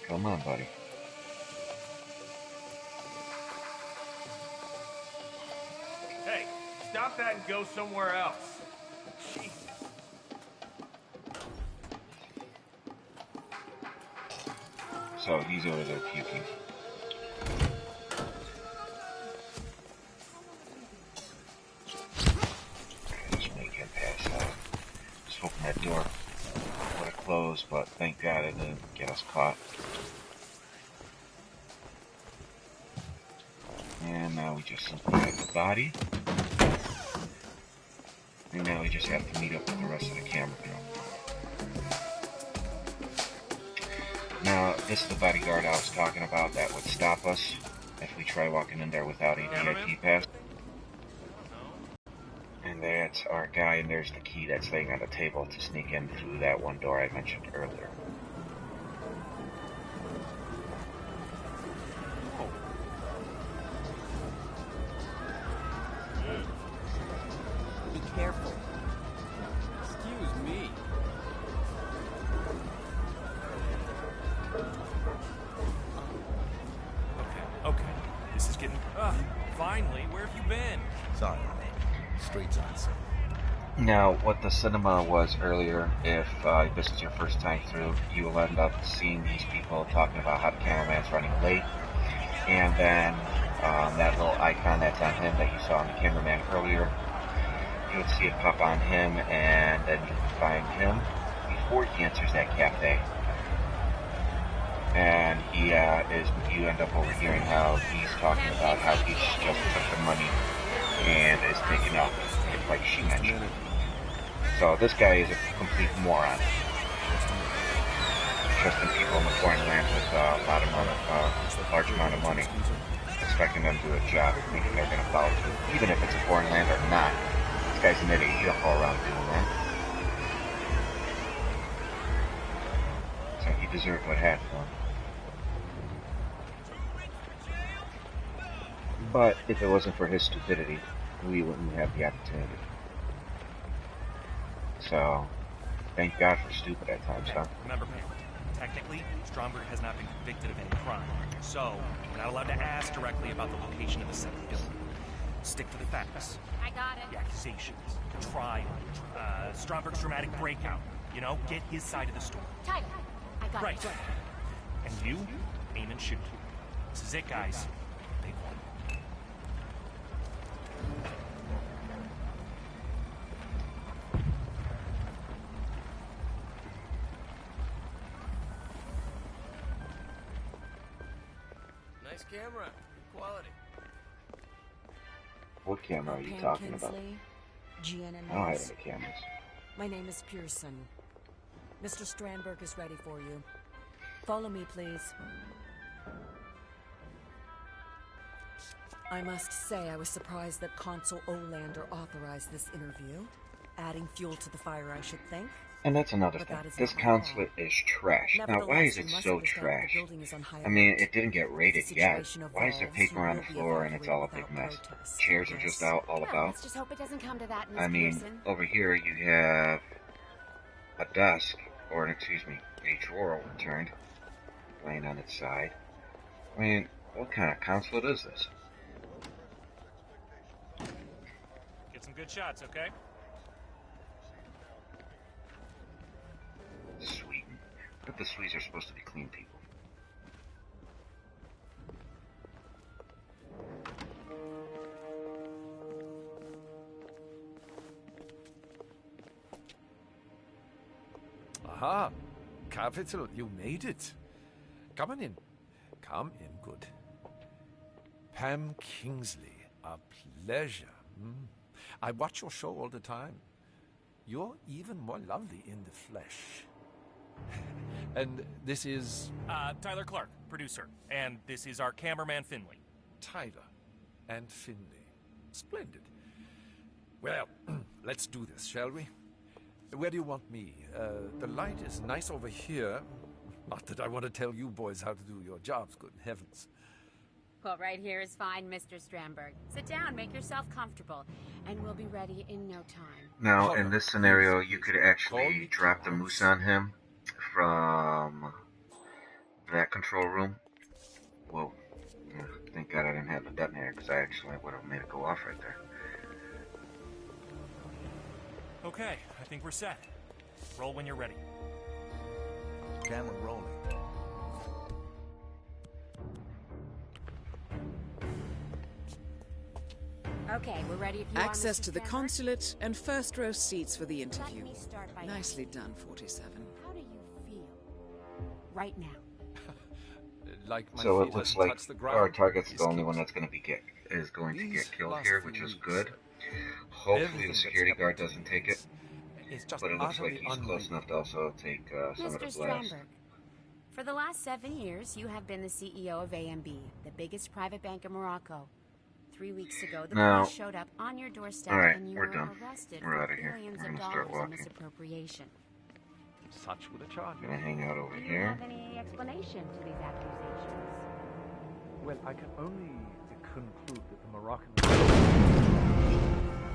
Come on, buddy. Hey, stop that and go somewhere else. Jesus. So he's over there puking. Just make him pass out. Just hoping that door would have closed, but thank God it didn't get us caught. And now we just simply have the body. And now we just have to meet up with the rest of the camera crew. Now, this is the bodyguard I was talking about that would stop us if we try walking in there without a VIP pass. And that's our guy, and there's the key that's laying on the table to sneak in through that one door I mentioned earlier. Be careful. Excuse me. Okay. This is getting... finally, where have you been? Sorry, streets answer. Now, what the cinema was earlier, if this is your first time through, you will end up seeing these people talking about how the cameraman's running late, and then that little icon that's on him that you saw on the cameraman earlier, you would see it pop on him, and then you can find him before he enters that cafe. And you end up overhearing how he's talking about how he just took the money and is taking off, like she mentioned. So this guy is a complete moron. Trusting people in the foreign land with a large amount of money, expecting them to do a job, thinking they're going to follow through, even if it's a foreign land or not. This guy's an idiot. You don't go around doing that. So he deserved what happened to him. But if it wasn't for his stupidity, we wouldn't have the opportunity. So, thank God for stupid at times, huh? Remember, Pam, technically, Stromberg has not been convicted of any crime. So, we're not allowed to ask directly about the location of the second building. Stick to the facts. I got it. The accusations, the trial, Stromberg's dramatic breakout. You know, get his side of the story. Tyler, I got it. Right. And you, aim and shoot. This is it, guys. Big one. Nice camera. Good quality. What camera are you Pam talking about? Kinsley, GNN I don't have News. any cameras. My name is Pearson. Mr. Strandberg is ready for you. Follow me, please. I must say I was surprised that Consul Olander authorized this interview. Adding fuel to the fire, I should think. And that's another thing. This consulate is trash. Now, why is it so trash? I mean, it didn't get raided yet. Why is there paper on the floor and it's all a big mess? Chairs are just all about. Let's just hope it doesn't come to that, Miss I mean, Pearson. over here you have a desk, or excuse me, a drawer overturned, laying on its side. I mean, what kind of consulate is this? Get some good shots, okay? Sweden. But the Swedes are supposed to be clean people. Aha, Capital, you made it. Come on in. Come in, good. Pam Kingsley, a pleasure. I watch your show all the time. You're even more lovely in the flesh. And this is... Tyler Clark, producer. And this is our cameraman, Finley. Tyler and Finley. Splendid. Well, let's do this, shall we? Where do you want me? The light is nice over here. Not that I want to tell you boys how to do your jobs, good heavens. Well, right here is fine, Mr. Strandberg. Sit down, make yourself comfortable, and we'll be ready in no time. Now, in this scenario, you could actually drop the moose on him from that control room. Whoa. Yeah, thank God I didn't have the detonator, because I actually would have made it go off right there. Okay, I think we're set. Roll when you're ready. Camera rolling. Okay, we're ready if you Access are, Mr. to the Strandberg. consulate and first row seats for the interview. Let me start by Nicely asking, done, 47. How do you feel right now? Like my So feet it looks hasn't like touched the ground. our target's the These only kids- one that's going to be get killed last here, few which is weeks, good. Hopefully everything the that's security happened guard to doesn't me take it, It's just but it looks like utterly he's close unreal. enough to also take some of the Mr. blast. Strandberg, for the last 7 years, you have been the CEO of AMB, the biggest private bank in Morocco. 3 weeks ago, the Now, police showed up on your doorstep all right, and you we're were done. arrested We're for out of here. billions We're of gonna start dollars in walking. misappropriation. Such were the charges. Gonna hang out over Do you here. have any explanation to these accusations? Well, I can only conclude that the Moroccan...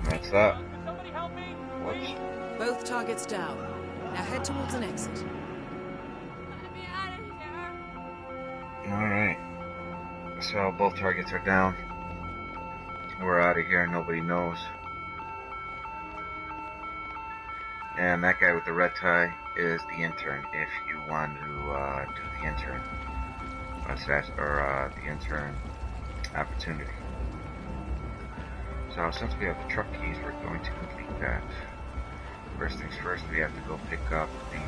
That's that. Somebody help me! Whoops. Both targets down. Now head towards an exit. Let me out of here! Alright. So both targets are down. We're out of here, nobody knows. And that guy with the red tie is the intern, if you want to do the intern the intern opportunity. So since we have the truck keys, we're going to complete that. First things first, we have to go pick up the...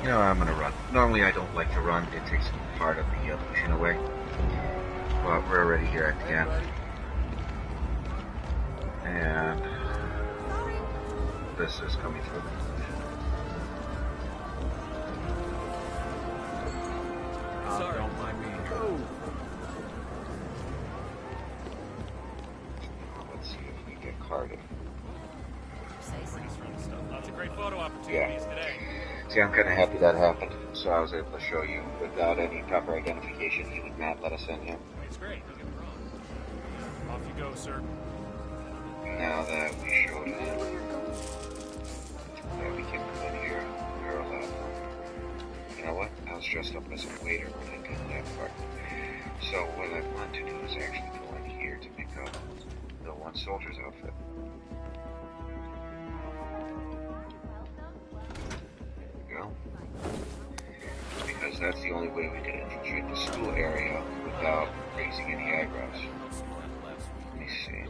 You know, I'm gonna run. Normally I don't like to run, it takes part of the pushing away. But we're already here at the end. And this is coming through. Sorry. Don't mind me. Oh. Let's see if we get Cardiff. Lots of great photo opportunities today. See, I'm kind of happy that happened, so I was able to show you without any proper identification. He would not let us in here. It's great. Don't get me wrong. Off you go, sir. Now that we showed him that we can come in here, we're allowed. You know what? I was dressed up as a waiter when I did that part. So what I want to do is actually go in here to pick up the one soldier's outfit. There we go. Because that's the only way we can infiltrate the school area without raising any eyebrows. Let me see.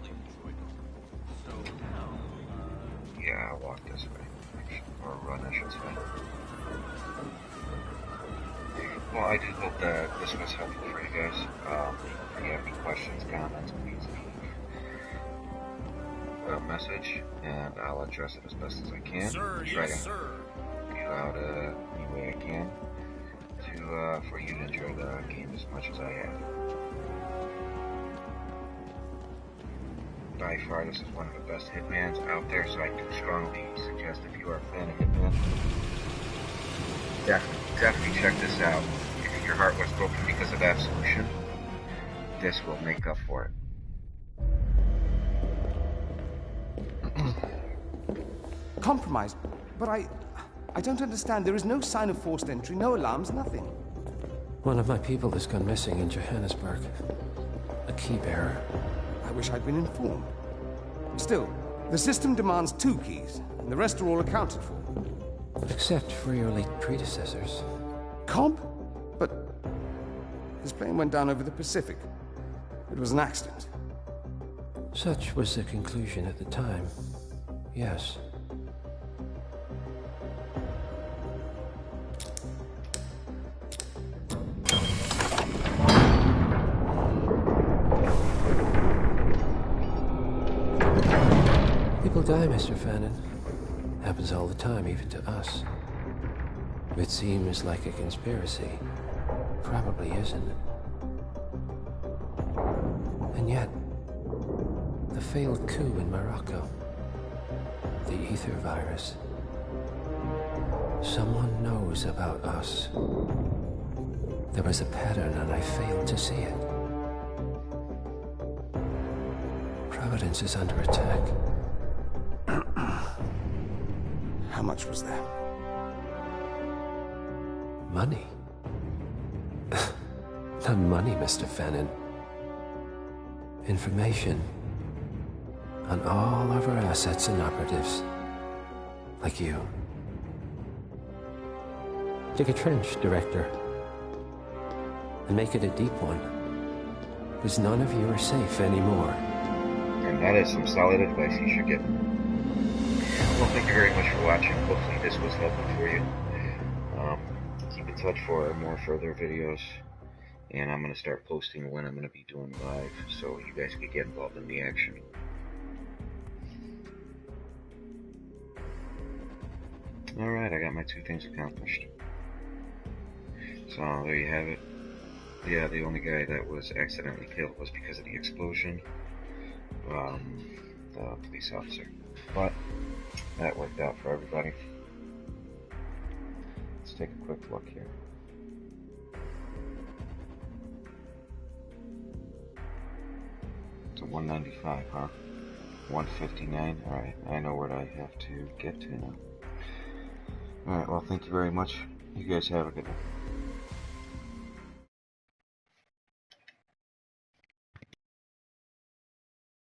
Yeah, I'll walk this way. Or run, I should say. Well, I do hope that this was helpful for you guys. If you have any questions, comments, please leave a message, and I'll address it as best as I can. Sir, Try yes, to sir. give out any way I can to for you to enjoy the game as much as I have. By far, this is one of the best Hitmans out there, so I do strongly suggest if you are a fan of Hitman, definitely check this out. If your heart was broken because of Absolution, this will make up for it. Compromised? But I don't understand. There is no sign of forced entry, no alarms, nothing. One of my people has gone missing in Johannesburg. A key bearer. I wish I'd been informed. Still, the system demands 2 keys, and the rest are all accounted for. Except for your late predecessors. Cobb? But his plane went down over the Pacific. It was an accident. Such was the conclusion at the time. Yes. People die, Mr. Fannin. Happens all the time, even to us. It seems like a conspiracy. Probably isn't. And yet, the failed coup in Morocco, the ether virus. Someone knows about us. There was a pattern and I failed to see it. Providence is under attack. How much was that? Money? Not money, Mr. Fannin. Information on all of our assets and operatives. Like you. Dig a trench, Director. And make it a deep one. Because none of you are safe anymore. And that is some solid advice you should get. Well, thank you very much for watching. Hopefully this was helpful for you. Keep in touch for more further videos. And I'm going to start posting when I'm going to be doing live, so you guys can get involved in the action. Alright, I got my 2 things accomplished. So there you have it. yeah, the only guy that was accidentally killed was because of the explosion. The police officer. But that worked out for everybody. Let's take a quick look here. It's a 195, huh? 159? Alright, I know what I have to get to now. Alright, well, thank you very much. You guys have a good one.